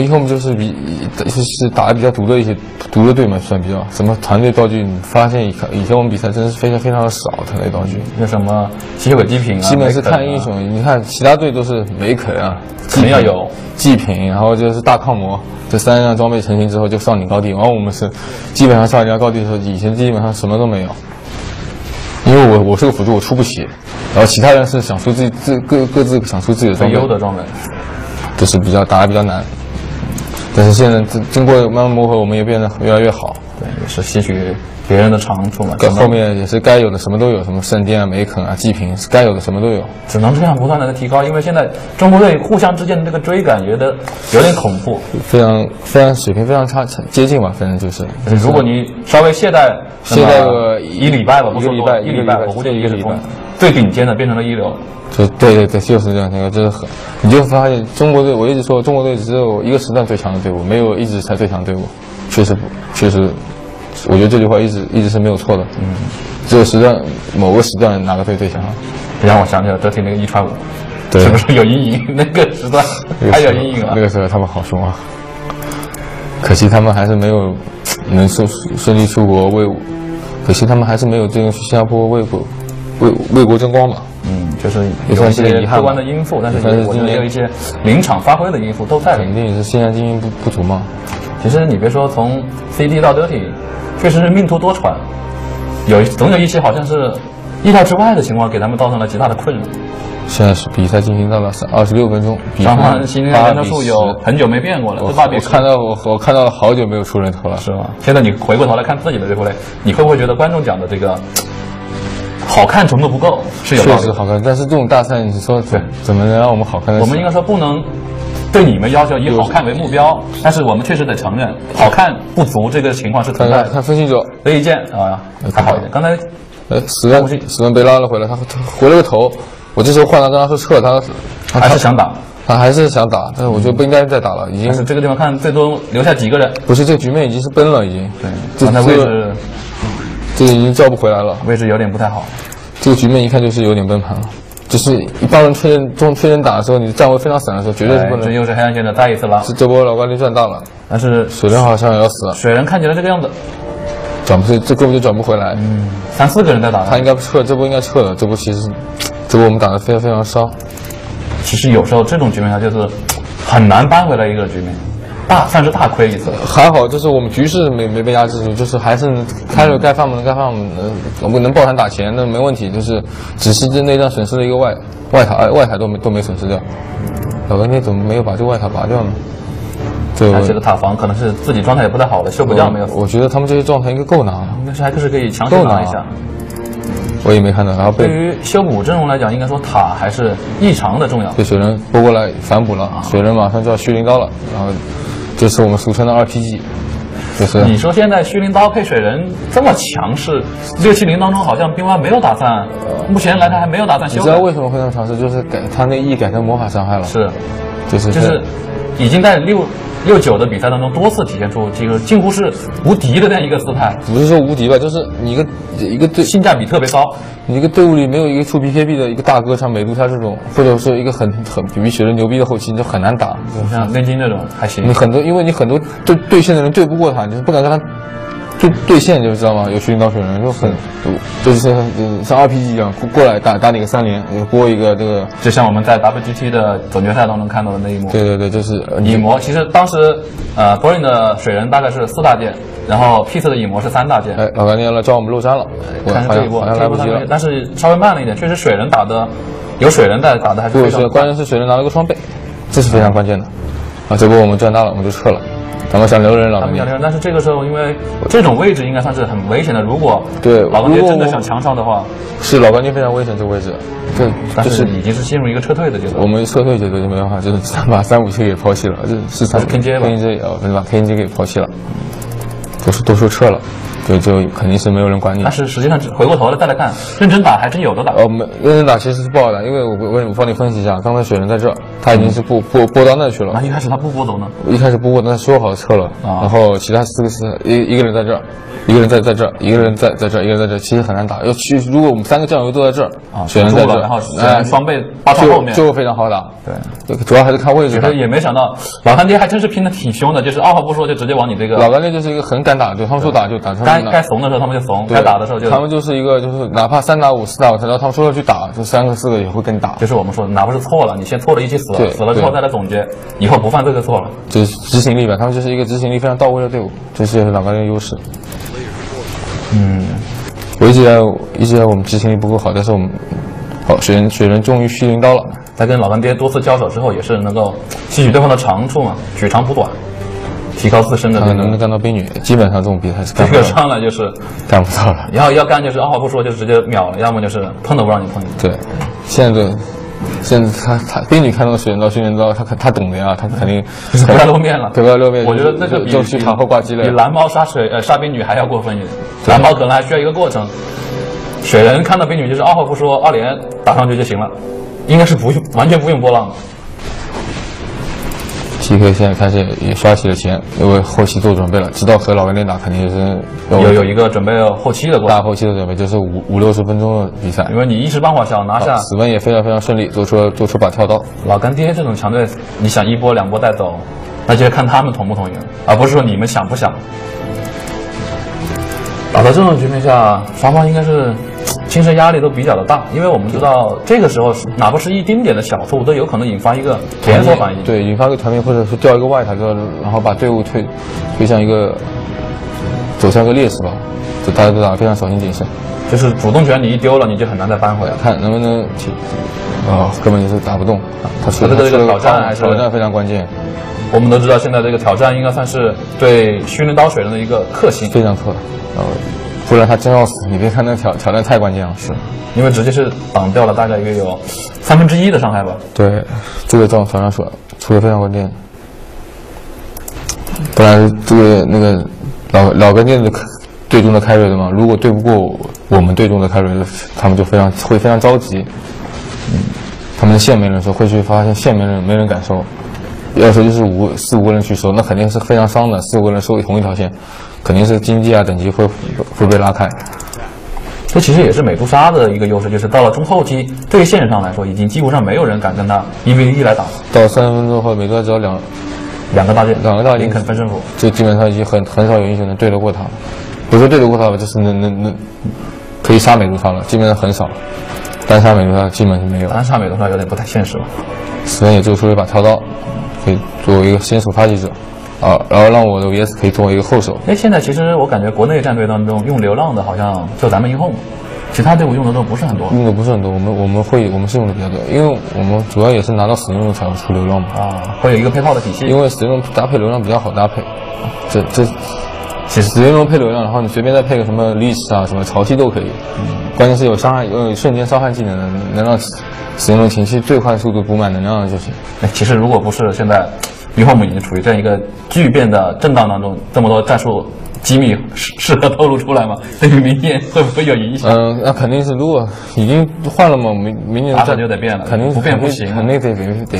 一共就是是打的比较独的队嘛，算比较什么团队道具，你发现以前我们比赛真是非常的少团队道具，那什么吸血鬼祭品啊，基本是看英雄。你看其他队都是梅肯啊，肯定要有祭品，然后就是大抗魔。这3样装备成型之后就上顶高地，然后我们是基本上上顶高地的时候，以前基本上什么都没有，因为我是个辅助，我出不起，然后其他人是想出各自想出自己的装备，优的装备，就是打得比较难。但是现在经过慢慢磨合，我们也变得越来越好。对，也是吸取别人的长处嘛。后面也是该有的什么都有，什么圣殿啊、梅肯啊、祭品，该有的什么都有。只能这样不断的提高，因为现在中国队互相之间的这个追赶，觉得有点恐怖，非常水平非常差，接近吧，反正就是。如果你稍微懈怠个一礼拜吧，一个礼拜，我估计一个礼拜，最顶尖的变成了一流。对，就是这样，就是你就发现中国队，我一直说中国队只有一个时段最强的队伍，没有一直才最强队伍，确实，我觉得这句话一直是没有错的。只有某个时段哪个队最强？让我想起了德体那个1传5，对，是不是有阴影？那个时段还有阴影啊。那个时候他们好凶啊，可惜他们还是没有能顺利出国可惜他们还是没有这个去新加坡为国争光嘛。就是也算是一些客观的因素，但是我觉得也有一些临场发挥的因素都在里面。肯定也是现在经验不足嘛。其实你别说从 CD 到 Dirty， 确实是命途多舛，总有一些好像是意料之外的情况给他们造成了极大的困扰。现在是比赛进行到了26分钟，双方心理连胜数有很久没变过了。我看到了好久没有出人头了，是吗？现在你回过头来看自己的replay，你会不会觉得观众讲的这个好看程度不够？是有道理，确实好看，但是这种大赛，你说怎么能让我们好看？我们应该说不能对你们要求以好看为目标，但是我们确实得承认，好看不足这个情况是存在的。看分析者雷一剑啊，还好一点。刚才史文被拉了回来，他回了个头，我这时候换他跟他说撤，他还是想打。他还是想打，但是我觉得不应该再打了，已经是这个地方看最多留下几个人。不是，这个局面已经是崩了，已经。对，刚才位置，这个已经叫不回来了，位置有点不太好。这个局面一看就是有点崩盘了，就是一帮人催人打的时候，你站位非常散的时候，绝对是不能。这又是黑暗线的再一次了。这波老关军赚大了，但是水人好像要死了。水人看起来这个样子，这根本就转不回来。3、4个人在打，他应该撤，这波应该撤了。这波我们打得非常烧。其实有时候这种局面下就是很难扳回来一个局面，算是大亏一次。还好，就是我们局势没被压制住，就是还是开了该放我们能抱团打钱那没问题，就是只是那张损失了一个外塔都没损失掉。老关键怎么没有把这个外塔拔掉呢？这个塔防可能是自己状态也不太好的，修不掉没有。我觉得他们这些状态应该够拿，应该是还是可以强行拿一下。我也没看到，然后对于修补阵容来讲，应该说塔还是异常的重要。被水人拨过来反补了，水人马上就要虚灵刀了，然后这是我们俗称的RPG。就是你说现在虚灵刀配水人这么强势，670当中好像兵蛙没有打算，目前来看还没有打算修。你知道为什么会这么强势？就是他那改成魔法伤害了。是，就是已经在6-9的比赛当中多次体现出这个近乎是无敌的这样一个姿态。不是说无敌吧，就是你一个队性价比特别高，你一个队伍里没有一个出 BKB 的一个大哥，像美杜莎这种，或者是一个很比雪人牛逼的后期，你就很难打。像内金这种还行。因为你很多对线的人对不过他，你是不敢跟他对线，就知道吗？有虚灵刀水人就是像 RPG 一样过来打你个3连，播一个这个，就像我们在 WGT 的总决赛当中看到的那一幕。对，就是蚁魔。其实当时Boring 的水人大概是4大件，然后 Peace 的蚁魔是3大件。老干爹要招我们漏山了，看这一波来不及了，但是稍微慢了一点。确实水人打的有水人在打的还是非常。关键是水人拿了个双倍，这是非常关键的。这波我们赚大了，我们就撤了。咱们想留人老干爹，但是这个时候因为这种位置应该算是很危险的，如果老干爹真的想强上的话，是老干爹非常危险这个位置，但是已经是进入一个撤退的阶段。我们撤退阶段就没办法，就是把357给抛弃了，是 KNJ 吧，把 KNJ 给抛弃了，都说撤了。就肯定是没有人管你。但是实际上回过头来再来看，认真打还真有的打。认真打其实是不好打，因为我帮你分析一下，刚才雪人在这儿，他已经是拨到那去了。那一开始他不拨走呢？一开始不拨，但说好撤了，然后其他4个是一个人在这儿，一个人在这儿，一个人在这儿，一个人在这儿，其实很难打。如果我们3个酱油都在这儿，雪人在这儿，然后双倍扒到后面就非常好打。对，主要还是看位置。也没想到老干爹还真是拼的挺凶的，就是二话不说就直接往你这个。老干爹就是一个很敢打，就他们说打就打，该怂的时候他们就怂，该打的时候就。他们就是一个就是哪怕3打5、4打5，只要他们说要去打，就3个4个也会跟你打。就是我们说，哪怕是错了，你先错了一起死了，死了之后再来总结，以后不犯这个错了。就是执行力吧，他们就是一个执行力非常到位的队伍，这是老干爹的优势。我一直以为我们执行力不够好，但是我们雪人终于虚灵刀了。在跟老干爹多次交手之后，也是能够吸取对方的长处嘛，取长补短，提高自身的。能不能干到冰女？基本上这种比赛是干不到这个上来就是干不到了。要干就是二话不说就直接秒了，要么就是碰都不让你碰。对，现在他冰女看到雪人刀、训练刀，他懂的呀，他肯定不要露面了，不要露面。我觉得那个就去塔后挂机了，比蓝猫杀冰女还要过分一点。蓝猫可能还需要一个过程，雪人看到冰女就是二话不说2连打上去就行了，应该是完全不用波浪的。TK 现在开始也刷起了钱，因为后期做准备了，知道和老干爹打肯定是有一个准备后期的过程，大后期的准备，就是50-60分钟的比赛。因为你一时半会想拿下，死温也非常非常顺利，做出把跳刀。老干爹这种强队，你想1波2波带走，那就是看他们同不同意，而不是说你们想不想。打到这种局面下，双方应该是精神压力都比较的大，因为我们知道这个时候哪怕是一丁点的小错误，都有可能引发一个连锁反应。对，引发一个团灭，或者是掉一个外塔，然后把队伍推向走向一个劣势吧。就大家都打得非常小心谨慎，就是主动权你一丢了，你就很难再扳回来。看能不能根本就是打不动。他的这个挑战非常关键。我们都知道，现在这个挑战应该算是对虚灵刀水人的一个克星，非常克。不然他真要死，你别看那挑战太关键了，是因为直接是挡掉了大概约有1/3的伤害吧。对，这个挑战出的非常关键，不然这个那个老干爹的队中的开瑞的嘛，如果对不过我们队中的开瑞，他们就会非常着急。他们的线没人收，会去发现线没人敢收，要说就是4、5个人去收，那肯定是非常伤的。4、5个人收同一条线，肯定是经济等级会被拉开。这其实也是美杜莎的一个优势，就是到了中后期，对线上来说，已经基本上没有人敢跟他1v1来打。到30分钟后，美杜莎只要两个大件林肯分胜负，就基本上已经很少有英雄能对得过他。不是说对得过他吧，就是能可以杀美杜莎了，基本上很少。单杀美杜莎基本是没有。单杀美杜莎有点不太现实了。死人也做出了一把跳刀，可以作为一个先手发起者。然后让我的 VS 可以作为一个后手。现在其实我感觉国内战队当中用流浪的好像就咱们英 home， 其他队伍用的都不是很多。用的不是很多，我们是用的比较多，因为我们主要也是拿到使用才会出流浪嘛。会有一个配套的体系。因为使用搭配流浪比较好搭配，其实使用配流浪，然后你随便再配个什么历史什么潮汐都可以。关键是有伤害，有瞬间伤害技能，能让使用情绪最快速度补满能量就行。其实如果不是现在英 home 已经处于这样一个巨变的震荡当中，这么多战术机密适合透露出来吗？对于明年会不会有影响？那肯定是，如果已经换了嘛，明年打就得变了，肯定不变不行，肯定得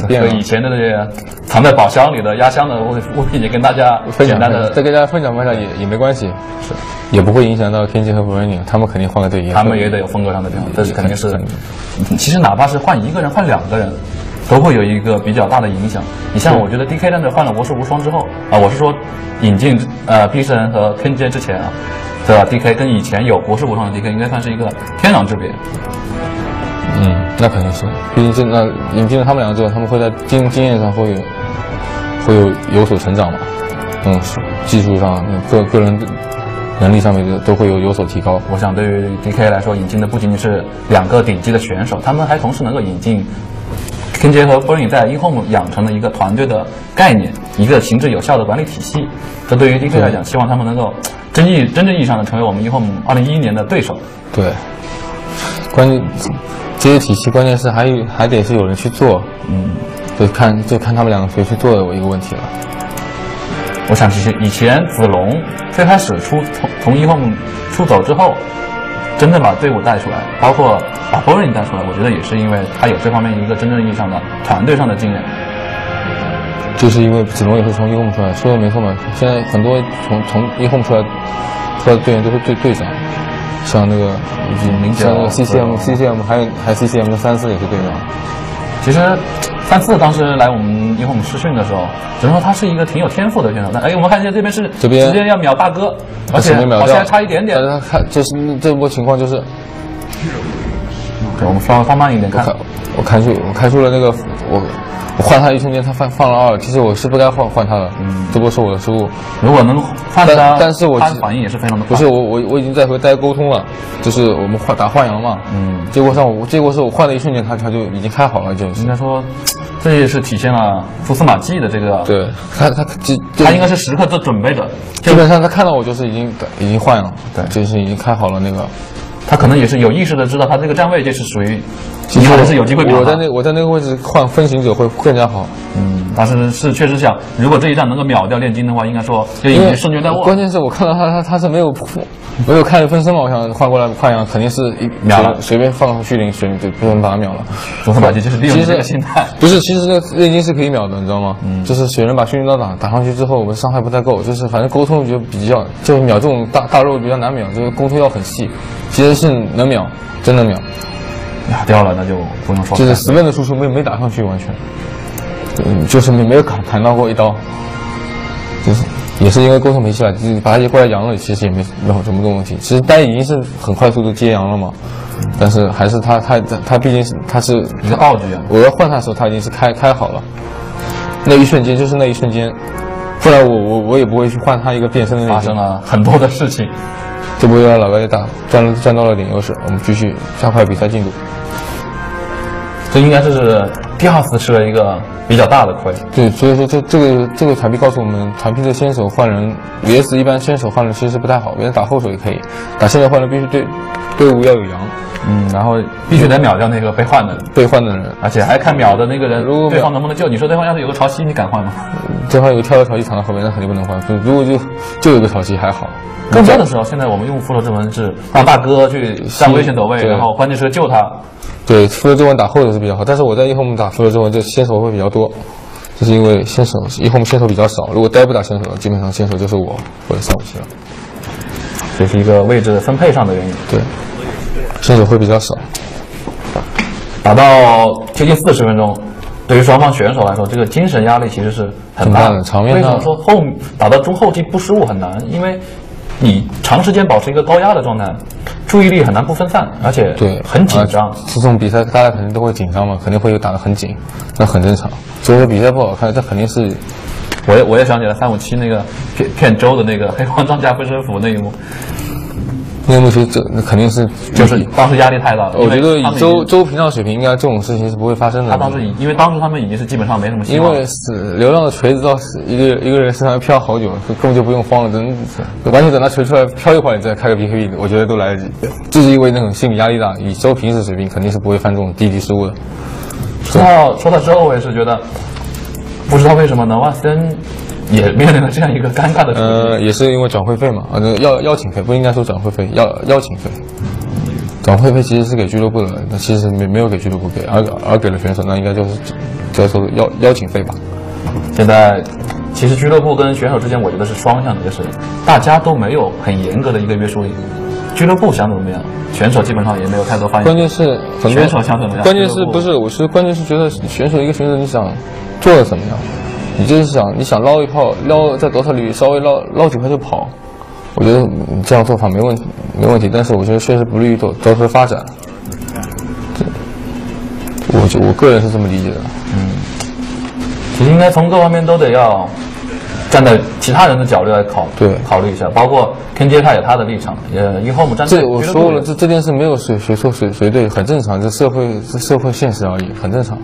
变了。以前的这些藏在宝箱里的压箱的物品，也跟大家简单的再跟大家分享也没关系，是也不会影响到 KJ 和 Burning， 他们肯定换个队，他们也得有风格上的变化，这是肯定是。其实哪怕是换1个人，换2个人，都会有一个比较大的影响。你像我觉得 DK 战队换了魔术无双之后我是说引进B 神和 KJ 之前对吧 ？DK 跟以前有博士无双的 DK 应该算是一个天壤之别。那肯定是，毕竟引进了他们2个之后，他们会在经验上会有所成长嘛。是技术上个人能力上面都会有所提高。我想对于 DK 来说，引进的不仅仅是2个顶级的选手，他们还同时能够引进KJ 和 Burning 在英 home 养成的一个团队的概念，一个行之有效的管理体系。这对于 DK 来讲，希望他们能够真正意义上的成为我们英 home 2011年的对手。对，关键这些体系关键是还得是有人去做。就看他们2个谁去做的一个问题了。我想以前子龙最开始从1Home出走之后，真正把队伍带出来，包括把 Boring 带出来，我觉得也是因为他有这方面一个真正意义上的团队上的经验。就是因为子龙也是从1Home出来，说的没错嘛。现在很多从1Home出来的队员都是队长，像那个像那个 CCM 还 CCM 的34也是队长。其实34当时来我们1Home试训的时候，只能说他是一个挺有天赋的选手。但我们看见这边是直接要秒大哥，而且好像还差一点点。但是他就是这波情况就是，对，我们放慢一点看。我开出了那个我换他一瞬间，他放了2，其实我是不该换他的，这波是我的失误。如果能换他，但是他反应也是非常的快。不是我已经在和大家沟通了，就是我们打换阳嘛，结果是我换的一瞬间，他就已经开好了，就应该说，这也是体现了蛛丝马迹的这个。对，他应该是时刻都准备着，基本上他看到我就是已经换了，对，就是已经开好了那个。他可能也是有意识的知道他这个站位就是属于，其实还是有机会秒的。我在那个位置换分行者会更加好。但是确实想，如果这一战能够秒掉炼金的话，应该说就已经胜券在握。关键是我看到他是没有看分身嘛，我想换过来换阳肯定是秒了，随便放虚灵就不能把他秒了。蛛丝马迹就是利用这个心态。不是，其实那个炼金是可以秒的，你知道吗？就是雪人把虚灵刀打上去之后，我们伤害不太够，就是反正沟通就比较，就秒这种大肉比较难秒，就是沟通要很细。其实是能秒，真能秒。掉了那就不用说了。就是10问的输出没打上去完全。就是没有砍到过一刀，就是也是因为沟通没起来，就是把他过来阳了，其实也没有什么问题。其实单已经是很快速的接阳了嘛，但是还是他毕竟是他是一个道具啊。我要换他的时候，他已经是开好了，那一瞬间就是那一瞬间，不然我也不会去换他一个变身的那。发生了很多的事情，这波又让老高也打占到了点优势，我们继续加快比赛进度。这应该是第2次吃了一个比较大的亏。对，所以说这个团批告诉我们，团批的先手换人 ，VS 一般先手换人其实不太好，别人打后手也可以，打先手换人必须队伍要有阳，然后必须得秒掉那个被换的人，而且还看秒的那个人，如果对方能不能救。你说对方要是有个潮汐，你敢换吗？对方有个跳跃潮汐藏在后面，那肯定不能换。如果就有个潮汐还好。更多的时候，现在我们用复仇之门是让大哥去站危险走位，然后关键时刻救他。对，复仇之魂打后手是比较好，但是我在1Home打复仇之魂，就先手会比较多，就是因为1Home先手比较少，如果呆不打先手，基本上先手就是我或者357了，这是一个位置分配上的原因。对，先手会比较少。打到接近40分钟，对于双方选手来说，这个精神压力其实是很大的。场面为什么说打到中后期不失误很难？因为你长时间保持一个高压的状态，注意力很难不分散，而且很紧张。这种比赛大家肯定都会紧张嘛，肯定会打得很紧，那很正常。所以说比赛不好看，这肯定是。我也想起来357那个骗周的那个黑皇装加分身符那一幕。那一幕其实那肯定是就是当时压力太大了。我觉得以周平常水平，应该这种事情是不会发生的。他当时因为当时他们已经是基本上没什么希望。因为流浪的锤子到一个人身上飘好久，根本就不用慌了，完全等他锤出来飘一会儿，你再开个 BKB， 我觉得都来得及。就是因为那种心理压力大，以周平时水平肯定是不会犯这种低级失误的。说到之后，我也是觉得，不知道为什么呢，万森也面临了这样一个尴尬的处境。也是因为转会费嘛，邀请费不应该说转会费，邀请费。转会费其实是给俱乐部的，那其实没有给俱乐部给，而给了选手，那应该就是叫做邀请费吧。现在其实俱乐部跟选手之间，我觉得是双向的，就是大家都没有很严格的一个约束力。俱乐部想怎么样，选手基本上也没有太多发言。关键是选手想怎么样？关键是不是？关键是觉得一个选手你想做的怎么样？你就是你想捞一炮，在多特里稍微捞几炮就跑，我觉得你这样做法没问题，但是我觉得确实不利于多特发展。我个人是这么理解的。其实应该从各方面都得要站在其他人的角度来考虑一下，包括KJ他有他的立场，1Home站队。我说了，这件事没有谁错谁对，很正常，这社会现实而已，很正常。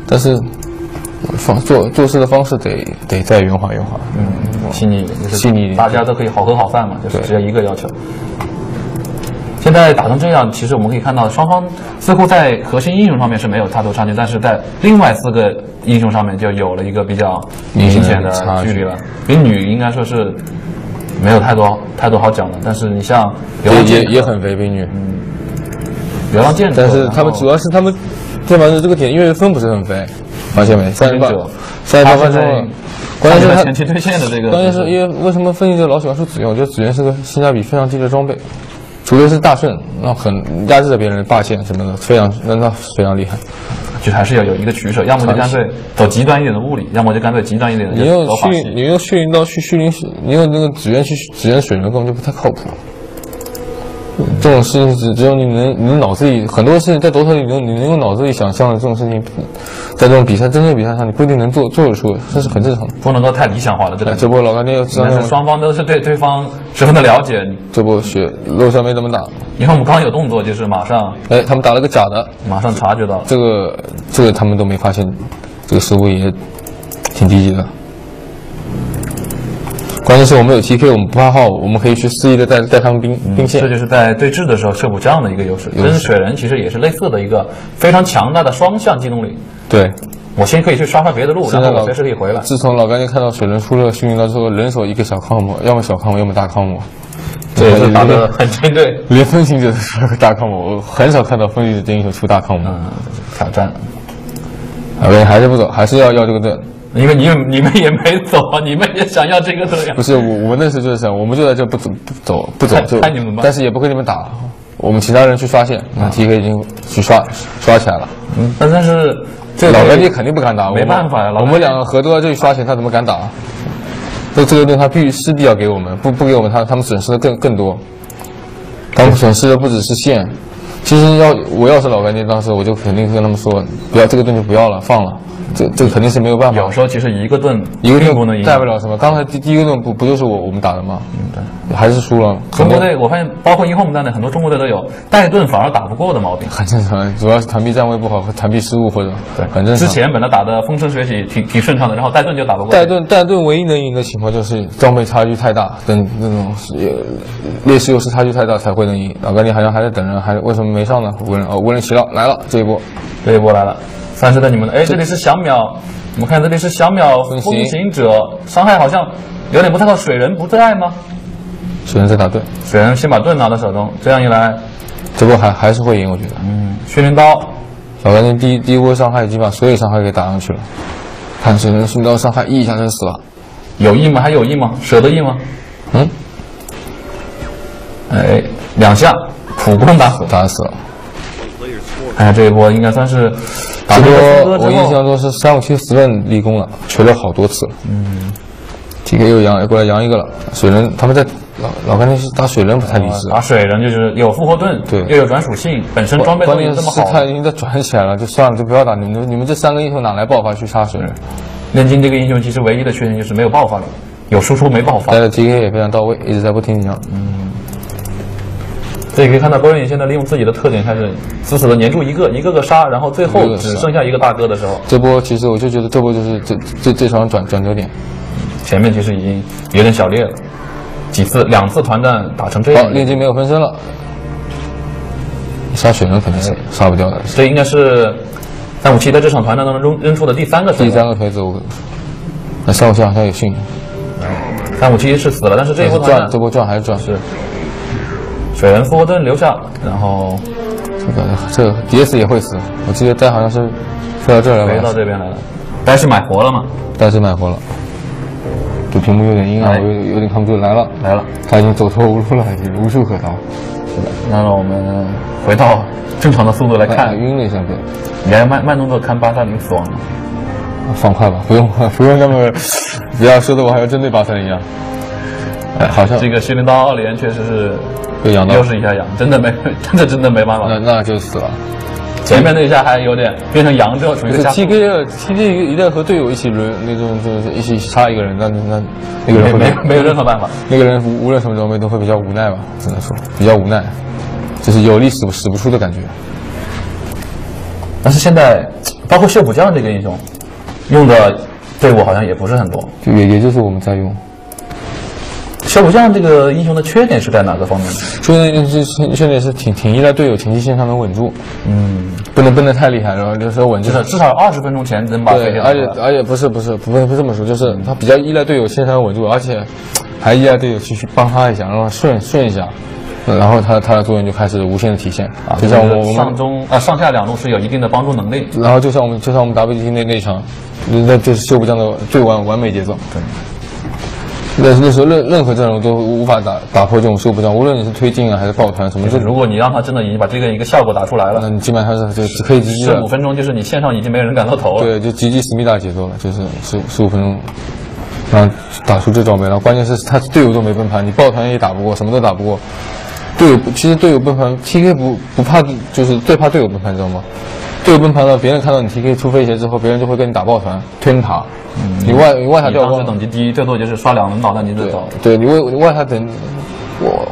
但是做事的方式得再圆滑，细腻一点，细腻一点，大家都可以好喝好散嘛，就是只有一个要求。现在打成这样，其实我们可以看到，双方似乎在核心英雄上面是没有太多差距，但是在另外4个英雄上面就有了一个比较明显的距离了。美女应该说是没有太多好讲的，但是你像流浪剑也很肥美女，流浪剑，但是他们主要是他们对吧？这个点月分不是很肥，发现没？38分钟。关键是他前期对线的这个，关键是因为为什么分析者老喜欢说紫源？我觉得紫源是个性价比非常低的装备，除非是大顺，那很压制着别人霸线什么的，那非常厉害。就还是要有一个取舍，要么就干脆走极端一点的物理，要么就干脆极端一点的。你用虚灵刀去虚灵，你用那个紫源去紫源水人根本就不太靠谱。这种事情只有你能脑子里很多事情在斗头里你能用脑子里想象的这种事情，在这种比赛真正比赛上你不一定能做得出，这是很正常的，不能够太理想化了。这波老干爹但是双方都是对对方十分的了解。这波血肉身没怎么打，因为我们刚刚有动作，就是马上他们打了个假的，马上察觉到了这个他们都没发现，这个失误也挺低级的。关键是我们有 TK， 我们不怕耗，我们可以去肆意的带他们兵线。这就是在对峙的时候社补这样的一个优势，跟水人其实也是类似的一个非常强大的双向机动力。对，我先可以去刷别的路，然后我随时可以回来。自从老干爹看到水人出了虚灵刀之后，人手一个小抗魔，要么小抗魔，要么大抗魔。这也是打得很针对，连分行者都出了个大抗魔，我很少看到分行者英雄出大抗魔。挑战。还是不走，还是要这个盾。因为你们也没走啊，你们也想要这个盾呀。不是我那时就是想，我们就在这不走就，但是也不跟你们打，我们其他人去刷线，那 TK 已经去刷起来了。但是这老干爹肯定不敢打，没办法呀，我们两个合都在这里刷线，他怎么敢打？这个盾他势必要给我们，不给我们他们损失的更多，他们损失的不只是线。其实我要是老干爹，当时我就肯定跟他们说，不要这个盾就不要了，放了。这个肯定是没有办法。有时候其实一个盾不能赢，带不了什么。刚才第一个盾不就是我们打的吗？对，还是输了。中国队我发现，包括1Home在内，很多中国队都有带盾反而打不过的毛病，很正常。主要是团臂站位不好和团臂失误或者对，很正常。之前本来打的风生水起，挺顺畅的，然后带盾就打不过。带盾唯一能赢的情况就是装备差距太大，等那种劣势优势差距太大才会能赢。老干爹好像还在等人，为什么没上呢？无人骑到来了，这一波来了。算是在你们的，这里是小秒，我们看这里是小秒风行者，伤害好像有点不太够，水人不在吗？水人在打盾，水人先把盾拿到手中，这样一来，这波还是会赢，我觉得。血灵刀，老干爹第一波伤害已经把所有伤害给打上去了，看水人血灵刀伤害一下就死了，有意吗？还有意吗？舍得意吗？2下普攻打死了。这一波应该算是打这波，我印象中是357死刃立功了，锤了好多次了。TK 又过来扬一个了。水人他们在老干爹是打水人不太理智，打水人就是有复活盾，对，又有转属性，本身装备都这么好。他已经在转起来了，就算了，就不要打你们这3个英雄哪来爆发去杀水人？炼金这个英雄其实唯一的缺点就是没有爆发力，有输出没爆发。但是 TK 也非常到位，一直在不停地讲。这也可以看到，波人现在利用自己的特点，开始死死的黏住一个杀，然后最后只剩下一个大哥的时候，这波其实我就觉得这波就是这场转折点。前面其实已经有点小裂了，2次团战打成这样。炼金没有分身了，杀水人肯定是杀不掉的。这应该是357在这场团战当中扔出的第3个锤子。那357好像有幸，357是死了，但是这一波转，这波转还是转是。水人复活盾留下，然后这个 DS 也会死，我记得戴好像是飞到这儿来了，飞到这边来了，戴是买活了吗？戴是买活了，这屏幕有点阴暗，我有点看不住，来了，他已经走投无路了，已经无处可逃。是的，那让我们回到正常的速度来看，晕了一下对，你还慢动作看830死亡吗？放快吧，不用那么，不要说的我还要针对830一样。好像这个血灵刀2连确实是。被扬到，又是一下扬，真的没办法。那就死了。前面那一下还有点变成扬之后，属于加速。TK 一旦和队友一起轮那种，就是一起杀一个人，那个人没有任何办法。那个人无论什么装备都会比较无奈吧，只能说比较无奈，就是有力使不出的感觉。但是现在包括秀普将这个英雄用的队伍好像也不是很多，也就是我们在用。小武将这个英雄的缺点是在哪个方面呢？缺点是挺依赖队友前期线上能稳住，不能太厉害，然后有时候稳住，至少20分钟前能把对，而且不是这么说，就是他比较依赖队友线上稳住，而且还依赖队友去帮他一下，然后顺一下。然后他的作用就开始无限的体现啊，就像我们上下两路是有一定的帮助能力。然后就像我们 WGT 那场，那就是修补这样的最完美节奏。对，那时候任何阵容都无法打破这种修补战，无论你是推进啊还是抱团什么。如果你让他真的已经把这个一个效果打出来了，那你基本上就可以GG 了。15分钟就是你线上已经没有人敢到头了。对，就GG 史密达节奏了，就是15分钟。然后打出这装备，然后关键是他队友都没崩盘，你抱团也打不过，什么都打不过。其实队友崩盘 ，TK 不怕，就是最怕队友崩盘，你知道吗？队友崩盘了，别人看到你 TK 出飞鞋之后，别人就会跟你打抱团，推你塔。你外塔掉光，等级低，最多就是刷2轮导弹你就走。对，你外塔等，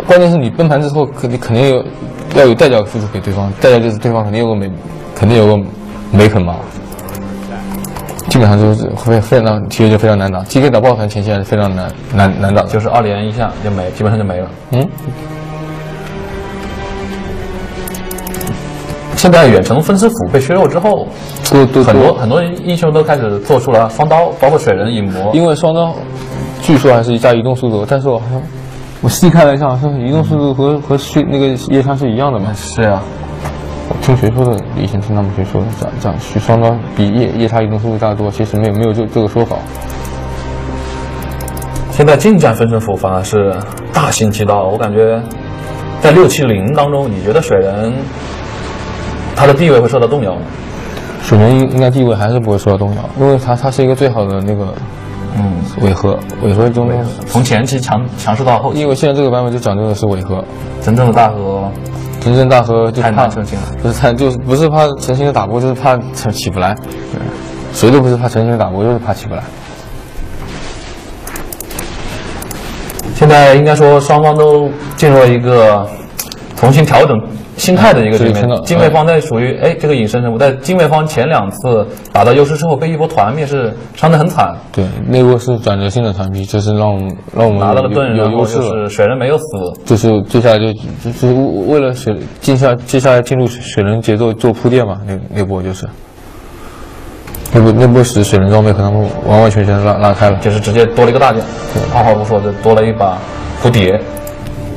关键是你崩盘之后，肯定要有代价付出给对方，代价就是对方肯定有个梅肯嘛。基本上就是非常 TK 就非常难打 ，TK 打抱团前期还是非常难打，就是2连一下就没，基本上就没了。现在远程分尸斧被削弱之后，很多英雄都开始做出了双刀，包括水人、影魔。因为双刀据说还是加移动速度，但是我细看了一下，好像移动速度和那个夜叉是一样的嘛？是啊。我听谁说的？以前听他们谁说的？这样双刀比夜叉移动速度大得多，其实没有这个说法。现在近战分身斧反而是大行其道，我感觉在670当中，你觉得水人他的地位会受到动摇吗？水人应该地位还是不会受到动摇，因为他是一个最好的那个尾盒中从前期强势到后期，因为现在这个版本就讲究的是尾盒，真正的大盒。真正大盒就太难成型了，不是怕成型的打不过，就是怕起不来。对，谁都不是怕成型的打不过，就是怕起不来。现在应该说双方都进入了一个重新调整心态的一个局面。精卫方在属于这个隐身人物，在精卫方前2次打到优势之后，被一波团灭是伤得很惨。对，那波是转折性的团灭，就是让我们拿到了盾，有优势了。水人没有死，就是接下来就是为了接下来进入水人节奏做铺垫嘛。那波就是那波使水人装备和他们完完全全拉开了，就是直接多了一个大件，二话不说就多了一把蝴蝶。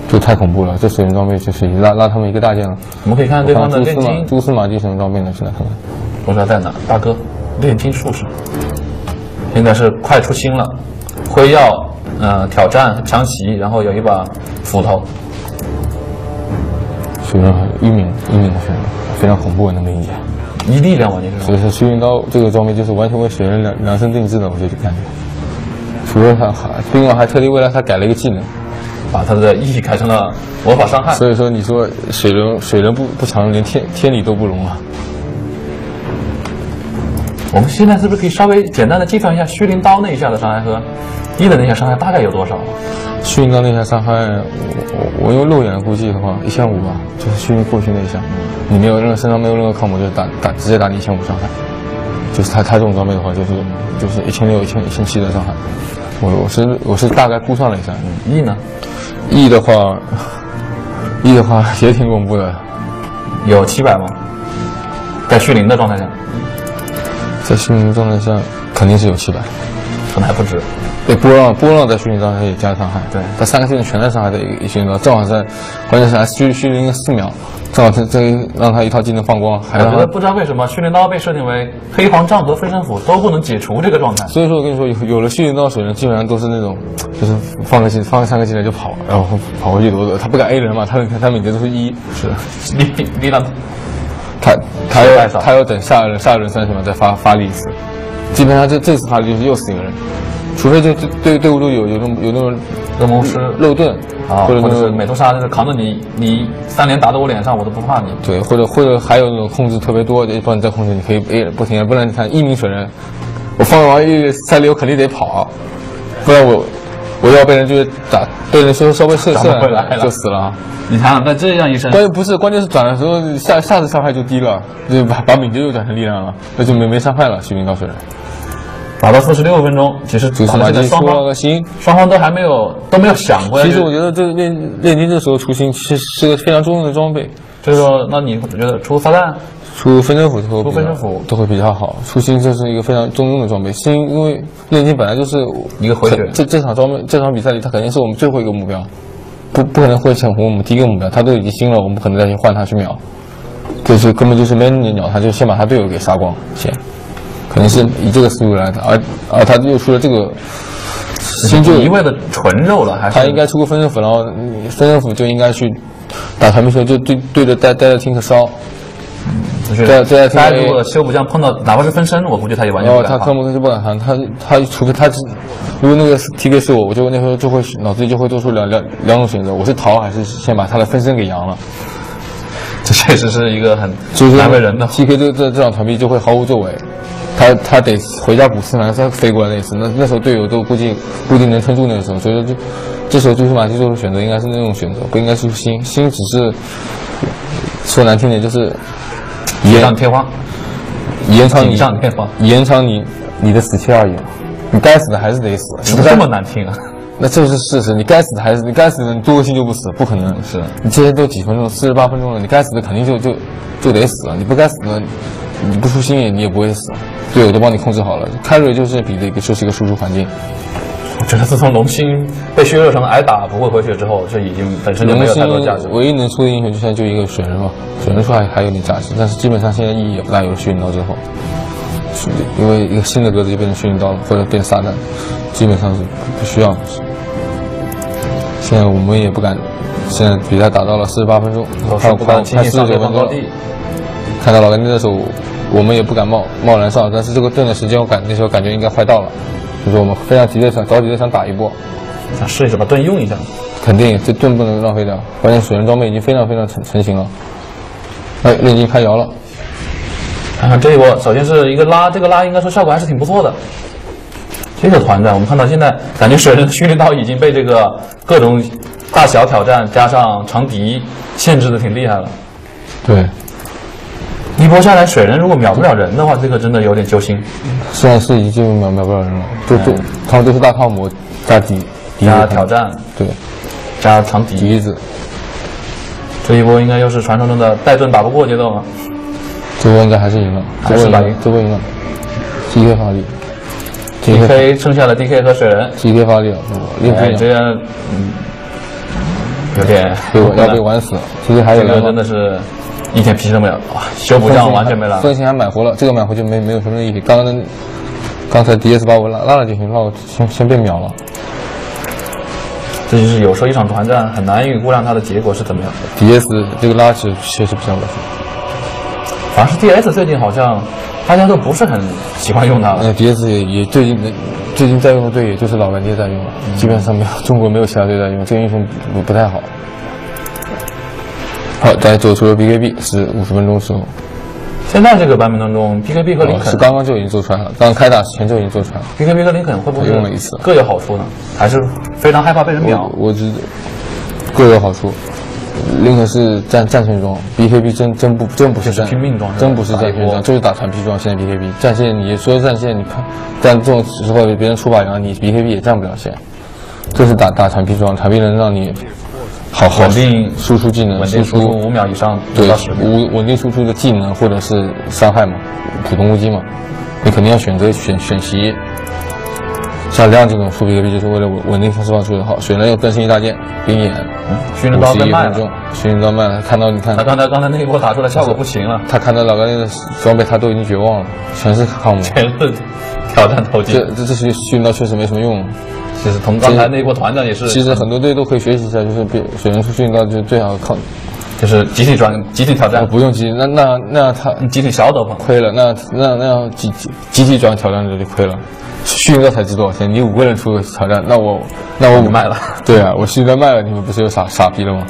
就太恐怖了，这水人装备就是已经拉他们一个大件了。我们可以看对方的炼金蛛丝马迹什么装备呢？现在看看，不知道在哪。大哥，炼金术士，现在是快出新了，辉耀挑战强袭，然后有一把斧头。水人1名的水人，非常恐怖的那么一点。一力量完全是。所以说虚云刀这个装备就是完全为水人量身定制的，我就感觉。除了他兵王还特地为了他改了一个技能。把他的 E 改成了魔法伤害，所以说你说水人不强，连天理都不容啊。我们现在是不是可以稍微简单的计算一下虚灵刀那一下的伤害和E的那下伤害大概有多少？虚灵刀那下伤害，我用肉眼估计的话1500吧，就是虚灵过去那一下，你没有身上没有任何抗魔，就直接打你1500伤害。就是他这种装备的话，就是1600、1700的伤害。我是大概估算了一下，E 呢？E 的话也挺恐怖的，有700吗？在虚灵的状态下，在虚灵状态下肯定是有700，可能还不止。对，波浪在虚灵状态下也加伤害，对，他3个技能全在伤害的一虚灵刀，正好在关键是还虚灵4秒，正好这让他一套技能放光。我觉得不知道为什么虚灵刀被设定为黑黄杖和分身斧都不能解除这个状态，所以说我跟你说，有了虚灵刀水人基本上都是那种，就是放3个技能就跑，然后跑回去躲，他不敢 A 人嘛，他每节都是1，是力量，他要等下轮30秒再发力一次，基本上这次发力就是又死一个人。除非就队伍中有那种恶魔师漏盾啊，或者是美图杀，就是扛着你3连打到我脸上，我都不怕你。对，或者还有那种控制特别多的，帮你再控制，你可以不停的，不然你看1名水人，我放完3里我肯定得跑，不然我要被人就是被人稍微射来就死了。你想想，在这样一身，关键是转的时候下次伤害就低了，就把敏捷又转成力量了，那就没伤害了。虚灵刀水人。打到46分钟，其实祖斯马基出了个新，双方都没有想过。其实我觉得这个炼金这时候出新是个非常中用的装备。所以说，那你觉得出撒旦、出分身斧都会比较好。出新这是一个非常中用的装备，新因为炼金本来就是一个回血。这场比赛里，它肯定是我们最后一个目标，不可能会抢红我们第一个目标。他都已经新了，我们不可能再去换他去秒。就是根本就是没人鸟他，就先把他队友给杀光先，可能是以这个思路来的，而他又出了这个新就一味的纯肉了，还是他应该出个分身斧，然后分身斧就应该去打团兵时候就对着带着听克烧，他如果修补匠碰到哪怕是分身，我估计他也完全不敢。他根本就不敢hand他除非他如果那个 TK 是我就那时候就会脑子里就会做出两种选择，我是逃还是先把他的分身给扬了。这确实是一个很难为人的。TK 这场团兵就会毫无作为，他得回家补斯南再飞过来那次，那时候队友都估计不一定能撑住那个时候，所以说这时候朱斯马基做出选择应该是那种选择，不应该是新只是说难听点就是延天花，延长你的死期而已，你该死的还是得死，怎么这么难听啊？那这是事实，你该死的还是你该死的，你多个心就不死，不可能。是你这些都几分钟，48分钟了，你该死的肯定就得死了，你不该死的，你不出心你也不会死，队友都帮你控制好了。开瑞就是比的就是一个输出环境。我觉得自从龙星被削弱成挨打不会回血之后，这已经本身就没有太多价值。唯一能出的英雄就现在就一个水人嘛，水人出还有点价值，但是基本上现在意义也不大，有血影刀之后，因为一个新的格子就变成血影刀了，或者变撒旦，基本上是不需要的。现在我们也不敢，现在比赛打到了48分钟，快49分钟了。看到老干爹的时候，我们也不敢贸然上，但是这个盾的时间那时候感觉应该快到了，就是我们非常着急的想打一波，想试一试把盾用一下。肯定这盾不能浪费掉，关键水人装备已经非常成型了。哎，炼金开窑了。看看这一波，首先是一个拉，这个拉应该说效果还是挺不错的。这个团战我们看到现在感觉水人的训练刀已经被这个各种大小挑战加上长笛限制的挺厉害了。对，一波下来水人如果秒不了人的话，这个真的有点揪心。虽然是已经秒不了人了，他们都是大套模加加挑战，对，加长笛子。这一波应该又是传说中的带盾打不过节奏了。这波应该还是赢了，这波赢了。DK 发力。DK 剩下的 DK 和水人 ，DK 发力了，这样有点要被玩死了。其实还有这个真的是一点脾气都没有，修补匠完全没了。分心还买活了，这个买回就没有什么意义。刚才 DS 把我拉了进去，让我先被秒了。这就是有时候一场团战很难预估让它的结果是怎么样的。DS 这个拉起确实比较恶心。反而是 DS 最近好像大家都不是很喜欢用它了。DS 也最近在用的队也就是老干爹在用了，基本上中国没有其他队在用，这个英雄不太好。好，再走出了 BKB 是50分钟之后。现在这个版本当中 ，BKB 和林肯是刚刚就已经做出来了，刚开打前就已经做出来了。BKB 和林肯会不会用了一次各有好处呢？还是非常害怕被人秒？我觉得各有好处。林肯是战线装 ，BKB 真不是拼命装，真不是战线装，就是打团皮装。现在 BKB 战线，你说战线，你看，但这种时候别人出把羊，你 BKB 也站不了线。这是打团皮装，团皮能让你好稳定输出技能，稳定输出5秒以上，对，稳定输出的技能或者是伤害嘛，普通攻击嘛，你肯定要选习。像亮这种出 BKB 就是为了稳定释放出的好，水人又更新一大件冰眼，训练刀被卖了，训练刀卖了，看到你看他刚才那一波打出来效果不行了，他看到老干爹的装备他都已经绝望了，全是抗模，全是挑战头巾，这些训练刀确实没什么用。其实从刚才那一波团战也是，其实很多队都可以学习一下，就是水人出训练刀就最好靠，就是集体挑战，不用集体，那他集体小斗篷亏了，那样集体转挑战者就亏了。训练刀才值多少钱？你5个人出个挑战，那我卖了。对啊，我训练刀卖了，你们不是又傻逼了吗？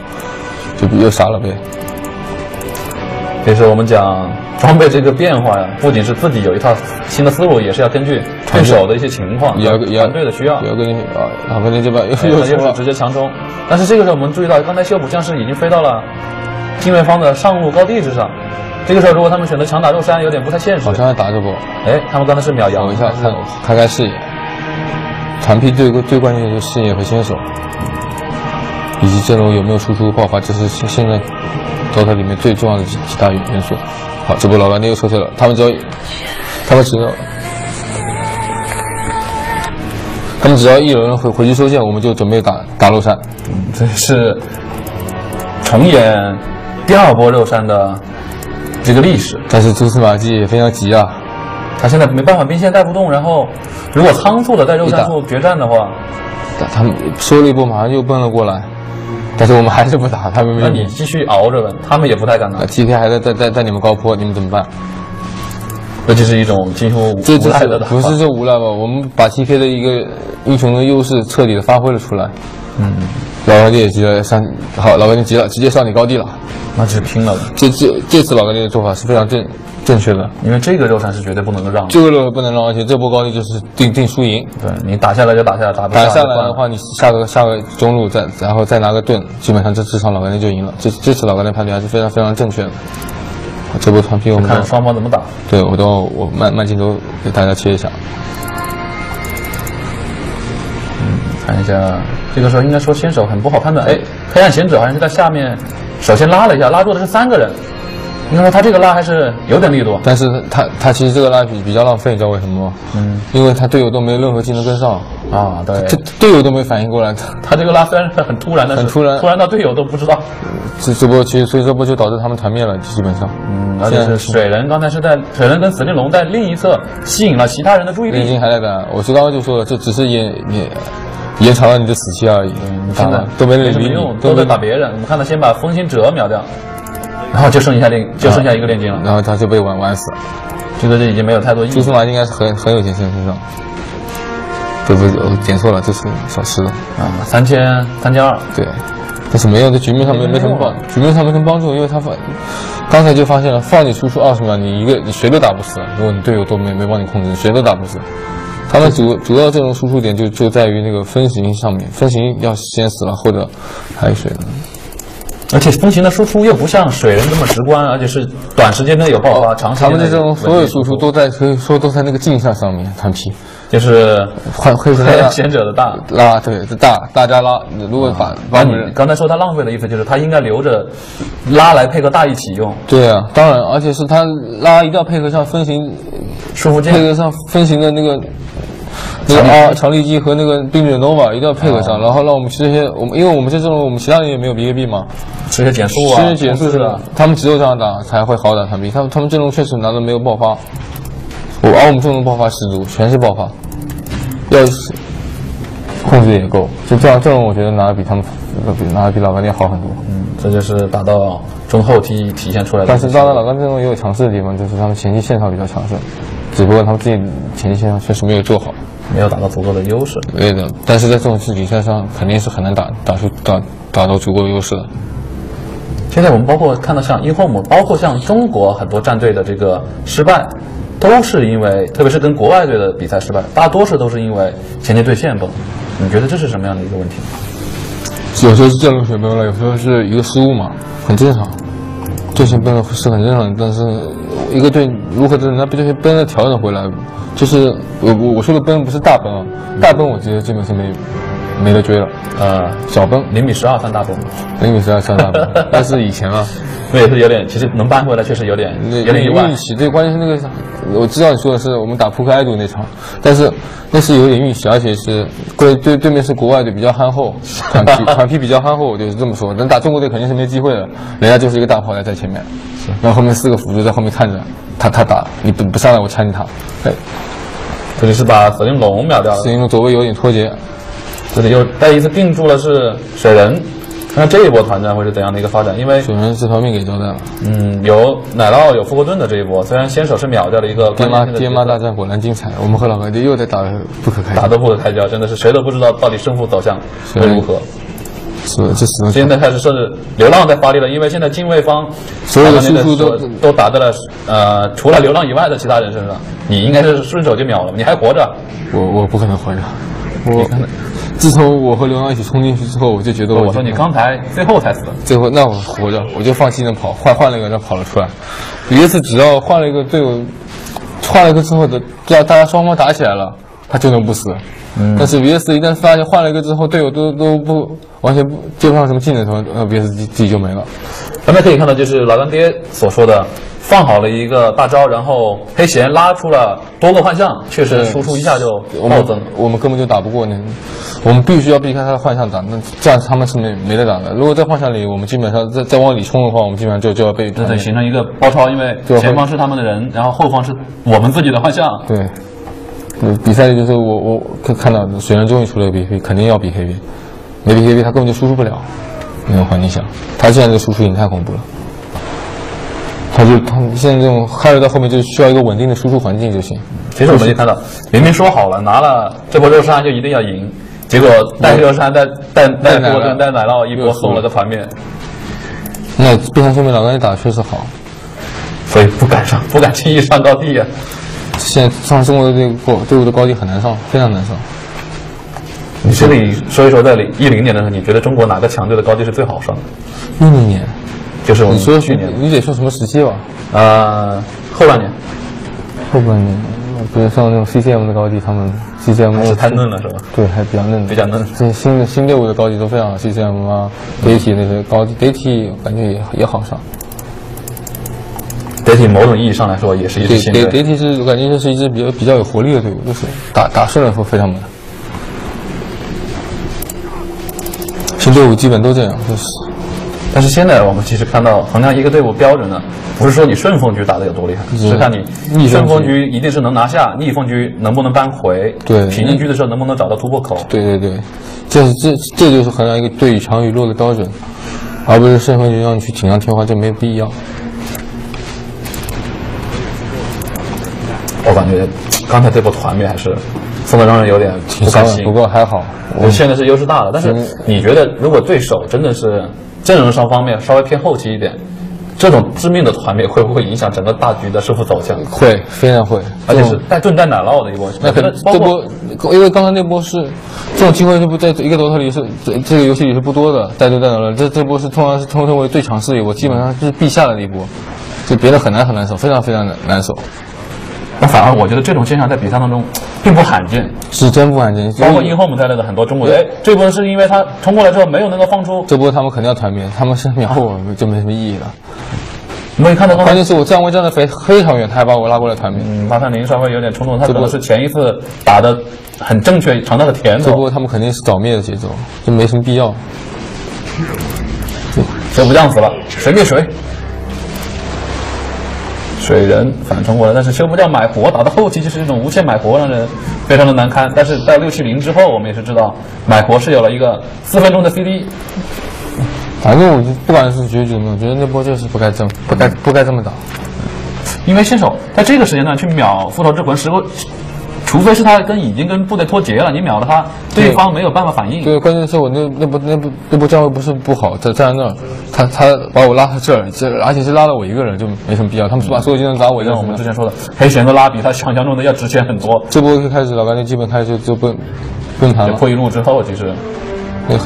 就又傻了呗。所以说我们讲装备这个变化呀，不仅是自己有一套新的思路，也是要根据对手的一些情况，团队的需要。有个老干爹这边又是直接强冲，但是这个时候我们注意到，刚才修补将士已经飞到了镜面方的上路高地之上。这个时候如果他们选择强打肉山，有点不太现实。好像还打着不？哎，他们刚才是秒阳一下，开视野。团 P 最关键的就是视野和先手，以及阵容有没有输出爆发，这是现在 DOTA 里面最重要的几大元素。好，这波老干爹又撤退了，他们只要一轮回去收线，我们就准备打肉山。这是重演第2波肉山的这个历史。但是蛛丝马迹也非常急啊，他现在没办法，兵线带不动，然后如果仓促的在肉山处决战的话，他们收了一波，马上就奔了过来。但是我们还是不打，他们没。那你继续熬着吧，他们也不太敢打。TK 还在你们高坡，你们怎么办？这就是一种近乎无赖的打法。不是说无赖吧？我们把 TK 的一个英雄的优势彻底的发挥了出来。老干爹也急了，好，老干爹急了，直接上你高地了。那就是拼了。这次老干爹的做法是非常正确的，因为这个肉山是绝对不能让，这个肉不能让，而且这波高地就是定输赢。对你打下来就打下来，打下来的话，你下个中路然后再拿个盾，基本上这场老干爹就赢了。这次老干爹判断还是非常非常正确的。这波团 P 我们看双方怎么打。对，我慢镜头给大家切一下。看一下，这个时候应该说先手很不好判断。哎，黑暗贤者好像是在下面首先拉了一下，拉住的是3个人。应该说他这个拉还是有点力度，但是他其实这个拉比较浪费，你知道为什么吗？因为他队友都没有任何技能跟上啊，对，队友都没反应过来。他这个拉虽然是很突然的，很突然到队友都不知道。这波其实所以这波就导致他们团灭了，基本上。而且是水人刚才是在水人跟死令龙在另一侧吸引了其他人的注意力。令金还在打，我刚刚就说了，这只是延长了你的死期而已。现在都没人理你，都在打别人。我们看到先把风行者秒掉。然后就剩下一个炼金了，然后他就被玩死了。这个已经没有太多意义。蛛丝马迹应该是很有钱身上。不，点错了，这是小失了啊，3+2。对，但是没有，在局面上没什么帮助，因为他刚才就发现了，放你输出20秒，你谁都打不死，如果你队友都没帮你控制，谁都打不死。他们主要这种输出点就在于那个分形上面，分形要先死了，或者还有水了。而且风行的输出又不像水人这么直观，而且是短时间内有爆发，长时间内。他们这种所有输出可以说都在那个镜像上面，团 P 就是黑贤者的大拉，对，这大家拉。如果把你刚才说他浪费的意思就是他应该留着拉来配合大一起用。对啊，当然，而且是他拉一定要配合上分形束缚剑，配合上分形的那个长力机和那个冰卷 nova 一定要配合上，然后让我们这些因为我们这种我们其他人也没有 BKB 嘛，这些减速啊，这些减速是的，他们只有这样打才会好打团 P， 他们阵容确实拿的没有爆发，而我们阵容爆发十足，全是爆发，要是控制也够，就这样阵容我觉得拿的比老干爹好很多。这就是打到中后期体现出来的。但是当然老干爹阵容也有强势的地方，就是他们前期线上比较强势，只不过他们自己前期线上确实没有做好。没有打到足够的优势，对的，但是在这种比赛上肯定是很难打到足够的优势的。现在我们包括看到像英 home， 包括像中国很多战队的这个失败，都是因为，特别是跟国外队的比赛失败，大多数都是因为前期对线崩。你觉得这是什么样的一个问题？有时候是阵容血崩了，有时候是一个失误嘛，很正常。对线崩了是很正常的，但是一个队如何能让对线崩了调整回来？就是我说的崩不是大崩啊，大崩我觉得基本是没得追了。小崩0:12算大崩，0:12算大崩，但是以前啊，那也是有点，其实能搬回来确实有点意外。运气，对，关键是那个，我知道你说的是我们打扑克爱杜那场，但是那是有点运气，而且是对面是国外队比较憨厚，团 P 比较憨厚，我就是这么说。能打中国队肯定是没机会的，人家就是一个大炮在前面，然后后面4个辅助在后面看着他打，你不上来我拆你塔。哎，这里是把死令龙秒掉了，死令龙左位有点脱节，这里又再一次定住了是水人。看看这一波团战会是怎样的一个发展？因为水人这条命给交代了。有奶酪有复活盾的这一波，虽然先手是秒掉了一个爹妈大战果然精彩，我们和老干爹又在打得不可开交，打得不可开交，真的是谁都不知道到底胜负走向会如何。这现在开始甚至流浪在发力了，因为现在近卫方所有的输出都打在了除了流浪以外的其他人身上，你应该是顺手就秒了，你还活着？我不可能活着，自从我和刘洋一起冲进去之后，我就觉得我说你刚才最后才死的，最后那我活着，我就放技能跑，换了一个人跑了出来。有一次只要换了一个队友，换了一个之后的，大家双方打起来了，他就能不死。但是 VS 一旦发现换了一个之后，队友都不完全不接不上什么技能的时候，VS 自己就没了。咱们可以看到，就是老干爹所说的，放好了一个大招，然后黑弦拉出了多个幻象，确实输出一下就暴增。我们根本就打不过那，我们必须要避开他的幻象打，那这样他们是没得打的。如果在幻象里，我们基本上再往里冲的话，我们基本上就要被对形成一个包抄，因为前方是他们的人，然后后方是我们自己的幻象。对。比赛里就是我看到水人终于出了个 BP， 肯定要比黑 B， 没比黑 B 他根本就输出不了那种环境下，他现在这个输出已经太恐怖了。他现在这种害到后面就需要一个稳定的输出环境就行。其实我们也看到，明明说好了拿了这波肉山就一定要赢，结果带肉山带波顿带奶酪一波送了个团灭。那变相说明老干爹打的确实好，所以不敢轻易上高地啊。现在上中国的这个队伍的高地很难上，非常难上。你这里说一说，在2010年的时候，你觉得中国哪个强队的高地是最好上的？2010年，就是我们去年。你得说什么时期吧？后半年。后半年，比如像那种 CCM 的高地，他们 CCM 还是太嫩了，是吧？对，还比较嫩。比较嫩。这些新队伍的高地都非常好 ，CCM 啊 ，DT 那些高地 ，DT 感觉也好上。DT 某种意义上来说也是一支新队。DT 是我感觉就是一支比较有活力的队伍，就是打顺了后非常猛。新队伍基本都这样，就是。但是现在我们其实看到，衡量一个队伍标准呢，不是说你顺风局打得有多厉害，是看你顺风局一定是能拿下，逆风局能不能扳回，对，平均局的时候能不能找到突破口。对，这就是衡量一个队强与弱的标准，而不是顺风局让你去锦上添花，这没有必要。我感觉刚才这波团灭还是送的让人有点不甘心。不过还好，我现在是优势大了。但是你觉得，如果对手真的是阵容上方面稍微偏后期一点，这种致命的团灭会不会影响整个大局的胜负走向？会，非常会，而且是带盾带奶酪的一波。那可能这波，因为刚才那波是这种机会是不在一个DOTA里是这个游戏里是不多的，带盾带奶酪。这波是通常是通称为最强势一波，基本上是必下的一波，就别的很难守，非常难守。那反而我觉得这种现象在比赛当中并不罕见，是真不罕见。包括英 home 在内的很多中国人，这波是因为他冲过来之后没有能够放出，这波他们肯定要团灭，他们是秒我就没什么意义了。你没看到，关键是我站位站得非常远，他还把我拉过来团灭。830稍微有点冲动，他可能是前一次打的很正确，尝到了甜头。这波他们肯定是早灭的节奏，就没什么必要。水不降死了，谁灭谁。水人反冲过来，但是修不掉买活，打到后期就是一种无限买活，让人非常的难堪。但是在670之后，我们也是知道买活是有了一个4分钟的 CD。反正我不管是结局没有，我觉得那波就是不该这么打。因为新手在这个时间段去秒复仇之魂，除非是他已经跟部队脱节了，你秒了他，对方没有办法反应。对，关键是我那波站位不是不好，站在那儿，他把我拉到这儿，而且是拉了我一个人，就没什么必要。他们把所有技能砸我，像我们之前说的，黑弦的拉比他想象中的要值钱很多。这波一开始老干爹基本开始就不用谈了。破一路之后，其实，黑，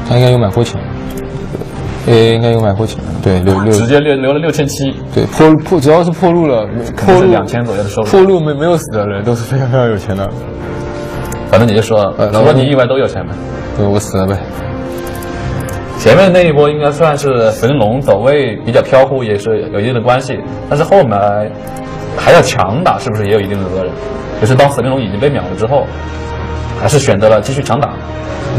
他应该有买活钱。应该有买活钱，对，直接留了6700。对，只要是破路了，破路2000左右的收入。破路没有死的人都是非常有钱的。反正你就说，除了你以外都有钱呗。对，我死了呗。前面那一波应该算是神龙走位比较飘忽，也是有一定的关系。但是后面还要强打，是不是也有一定的责任？就是当死灵龙已经被秒了之后，还是选择了继续强打。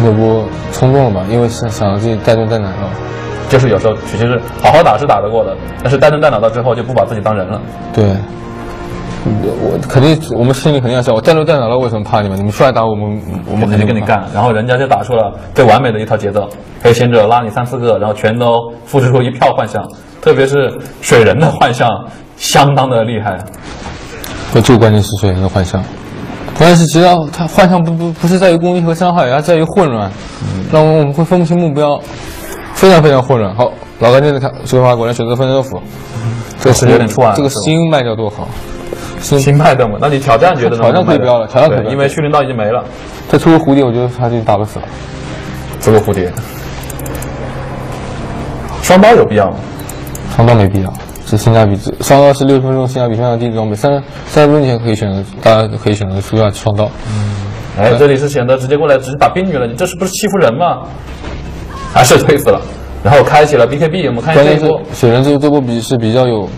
那波冲动了吧？因为是想自己带盾带奶酪。就是有时候其实好好打是打得过的，但是带盾带脑到之后就不把自己当人了。对，我们心里肯定要想，我带盾带脑了，为什么怕你们？你们出来打我们肯定跟你干。然后人家就打出了最完美的一套节奏，黑贤者拉你3、4个，然后全都复制出一票幻象，特别是水人的幻象相当的厉害。最关键是水人的幻象，关键是只要他幻象不是在于攻击和伤害，而在于混乱，让我们会分不清目标。非常混乱。好，老干爹的水法果然选择分州府，这是有点出来。这个新卖掉多好，新派的嘛？那你挑战觉得挑战可以不要了，挑战可以，因为虚灵道已经没了。再出个蝴蝶，我觉得他就打不死了。出个蝴蝶，双刀有必要吗？双刀没必要，是性价比双刀是60分钟性价比非常低的装备，30分钟前可以选择，大家可以选择出下双刀。哎，这里是显得直接过来只是打冰女了，你这是不是欺负人吗？还是推死了，然后开启了 BKB， 我们看这一波。水人这波是比较有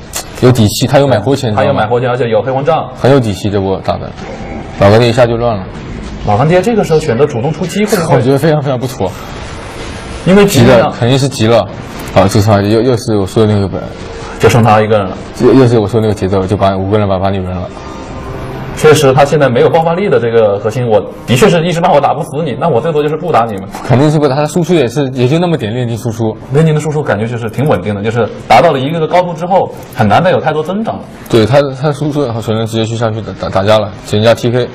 底气，他有买活钱，他有买活钱，而且有黑黄杖，很有底气。这波打的，老干爹一下就乱了。老干爹这个时候选择主动出击，我觉得非常非常不妥，因为急了，肯定是急了。好，这场又是我说的那个本，就剩他一个人了。又是我说那个节奏，就把5个人把你扔了。确实，他现在没有爆发力的这个核心，我的确是一时半会打不死你，那我最多就是不打你们。肯定是不打，他的输出也就那么点炼金输出，炼金的输出感觉就是挺稳定的，就是达到了一个高度之后，很难再有太多增长了。对他输出水人直接去下去打架了，人家 TK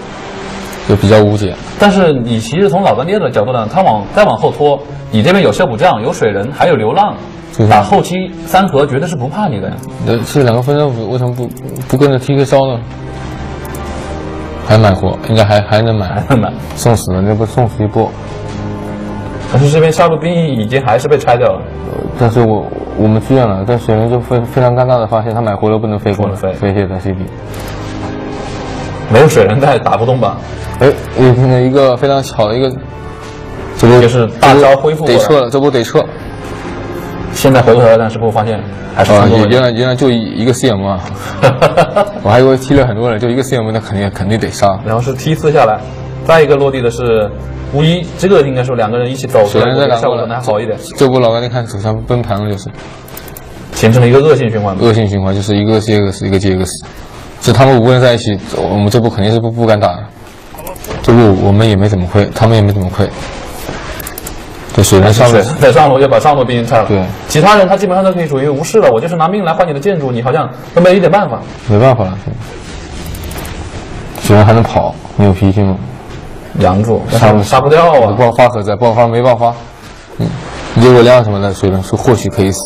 就比较无解。但是你其实从老干爹的角度呢，他再往后拖，你这边有修补匠，有水人，还有流浪。打后期3合绝对是不怕你的呀。这2个分身符为什么不跟着 TK 烧呢？还买活，应该还能买，送死了，那不送死一波。可是这边下路兵役已经还是被拆掉了。但是我们自愿了，但水人就非常尴尬的发现，他买活了不能飞过来，飞卸在 CP。没有水人在打不动吧？哎，一个非常巧的一个，这波就是大招恢复过来，得撤了，这波得撤。现在回过头来，但是不发现还是原来就一个 CM 啊，我还以为踢了很多人，就一个 CM， 那肯定得杀。然后是 T4下来，再一个落地的是51，这个应该说2个人一起走，水人再打过来可能还好一点。这波老干爹看手上崩盘了，就是形成了一个恶性循环。恶性循环就是一个接一个死，一个接一个死。就他们5个人在一起，我们这波肯定是不敢打。这波我们也没怎么亏，他们也没怎么亏。对，水人上路在上路就把上路兵拆了。对，其他人他基本上都可以属于无视了。我就是拿命来换你的建筑，你好像都没一点办法。没办法了，水人还能跑，你有脾气吗？阳住，杀不掉啊！爆发何在？爆发没爆发。如果亮什么的，水人说或许可以死。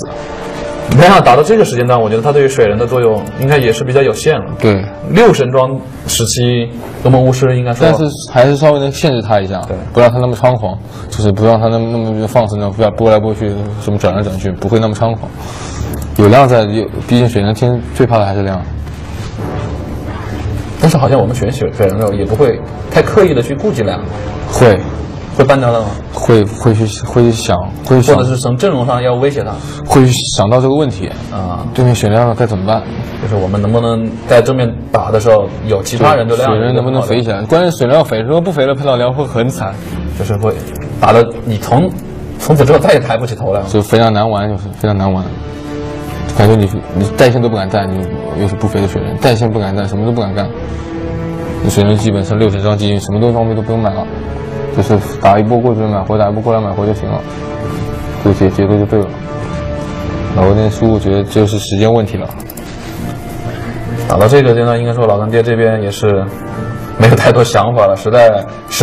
没想到打到这个时间段，我觉得他对于水人的作用应该也是比较有限了。对，6神装时期，多么巫师应该说，但是还是稍微能限制他一下，对，不让他那么猖狂，就是不让他那么放肆的，不要拨来拨去，什么转来转去，不会那么惶狂。有量在，毕竟水人天最怕的还是量。但是好像我们选水人肉也不会太刻意的去顾及量，会办掉的吗？会想，或者是从阵容上要威胁他，会想到这个问题啊。对面选量了该怎么办？就是我们能不能在正面打的时候有其他人的量，水人能不能肥起来？关键水人要肥，如果不肥了，碰到量会很惨，就是会打的你从此之后再也抬不起头来了，就非常难玩，就是非常难玩。感觉你带线都不敢带，你又是不肥的水人，带线不敢带，什么都不敢干。你水人基本上6神装基因，什么装备都不用买了。就是打一波过去买活，打一波过来买活就行了，这节奏就对了。老干爹输，我觉得就是时间问题了。打到这个阶段，应该说老干爹这边也是没有太多想法了，实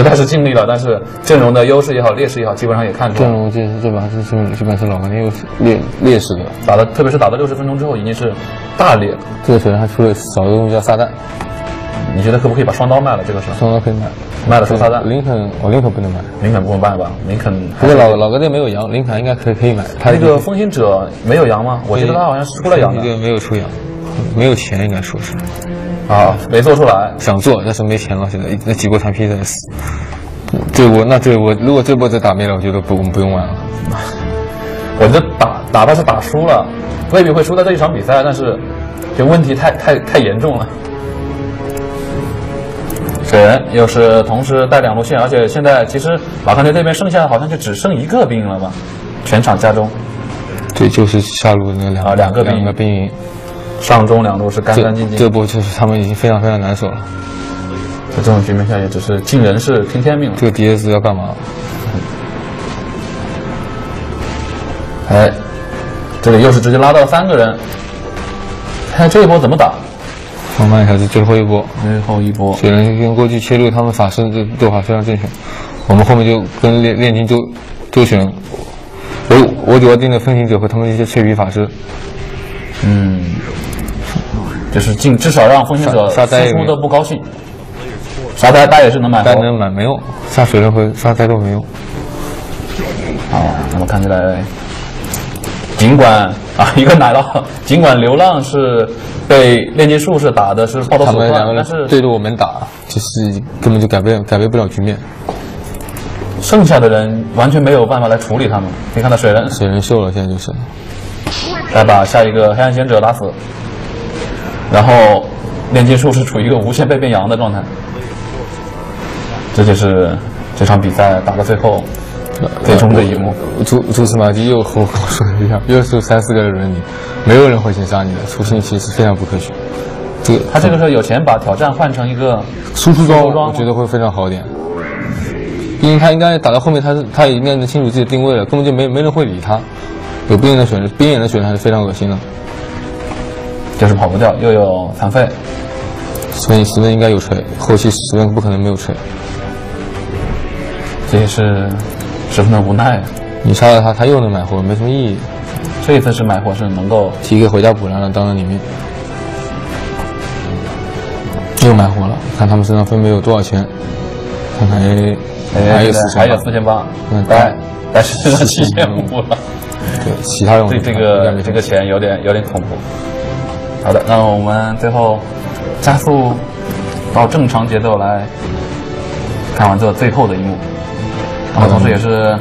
在是尽力了，但是阵容的优势也好，劣势也好，基本上也看出来。阵容这把基本是老干爹优势劣势的，特别是打到60分钟之后，已经是大劣。这个水人还出了少一个东西叫撒旦，你觉得可不可以把双刀卖了？这个是双刀可以卖。卖了收撒旦，林肯不能买，林肯不能卖吧？林肯不过老干爹没有羊，林肯应该可以买。他那个风行者没有羊吗？我记得他好像是出了羊的。没有出羊，没有钱应该说是。啊，没做出来，想做但是没钱了，现在那几波残批在死。这波如果这波再打灭了，我觉得我们不用玩了。我觉得打他是打输了，未必会输在这一场比赛，但是这问题太严重了。水人又是同时带2路线，而且现在其实老干爹这边剩下好像就只剩1个兵了吧？全场加中。对，就是下路那两个兵营，上中2路是干干净净。这波就是他们已经非常非常难受了。在这种局面下，也只是尽人事听天命了。这个 DS 要干嘛？哎，这里又是直接拉到3个人，看这一波怎么打。放慢一下，是最后一波。水人跟过去切入，他们法师这斗法非常正确。我们后面就跟炼金周旋。我主要盯着风行者和他们一些脆皮法师。就是至少让风行者刷呆输出的不高兴。刷呆也是能买，呆能买没用，下水人和刷呆都没用。那么看起来，尽管一个奶酪，尽管流浪是被炼金术士打的是抱头鼠窜，但是对着我们打，就是根本就改变不了局面。剩下的人完全没有办法来处理他们。可以看到水人秀了，现在就是来把下一个黑暗贤者打死，然后炼金术士处于一个无限被变羊的状态。这就是这场比赛打到最后最终的一幕。蛛丝马迹又和我说的一样，又是3、4个人轮你，没有人会先杀你的，出信息是非常不科学。他这个时候有钱把挑战换成一个输出装，我觉得会非常好一点。因为他应该打到后面，他应该能清楚自己的定位了，根本就没人会理他。有边缘的选还是非常恶心的，就是跑不掉，又有残废，所以10分应该有锤，后期10分不可能没有锤。这也是十分的无奈。你杀了他又能买活，没什么意义。这一次是买活是能够提个回家补，然后当了你命。又买活了，看他们身上分别有多少钱，看看还有4800，但是剩下7500了。对，其他用对这个钱有点恐怖。好的，那我们最后加速到正常节奏来看完这最后的一幕。那么同时也是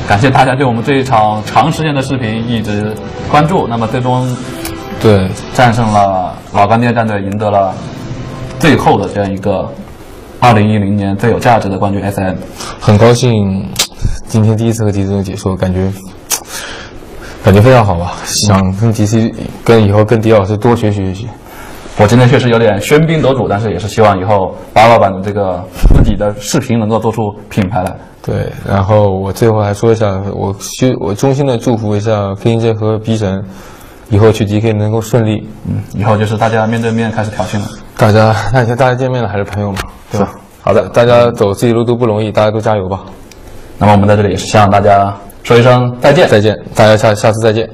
感谢大家对我们这一场长时间的视频一直关注。那么最终对战胜了老干爹战队，赢得了最后的这样一个2010年最有价值的冠军 SM。很高兴今天第一次和 DC 解说，感觉非常好吧。想跟 DC 以后跟迪老师多学习。我今天确实有点喧宾夺主，但是也是希望以后88版的这个自己的视频能够做出品牌来。对，然后我最后还说一下，我衷心的祝福一下 KJ 和 B 神以后去 DK 能够顺利。以后就是大家面对面开始挑衅了。大家见面了还是朋友嘛，对吧？好的，大家走自己路都不容易，大家都加油吧。那么我们在这里也是向大家说一声再见，大家下次再见。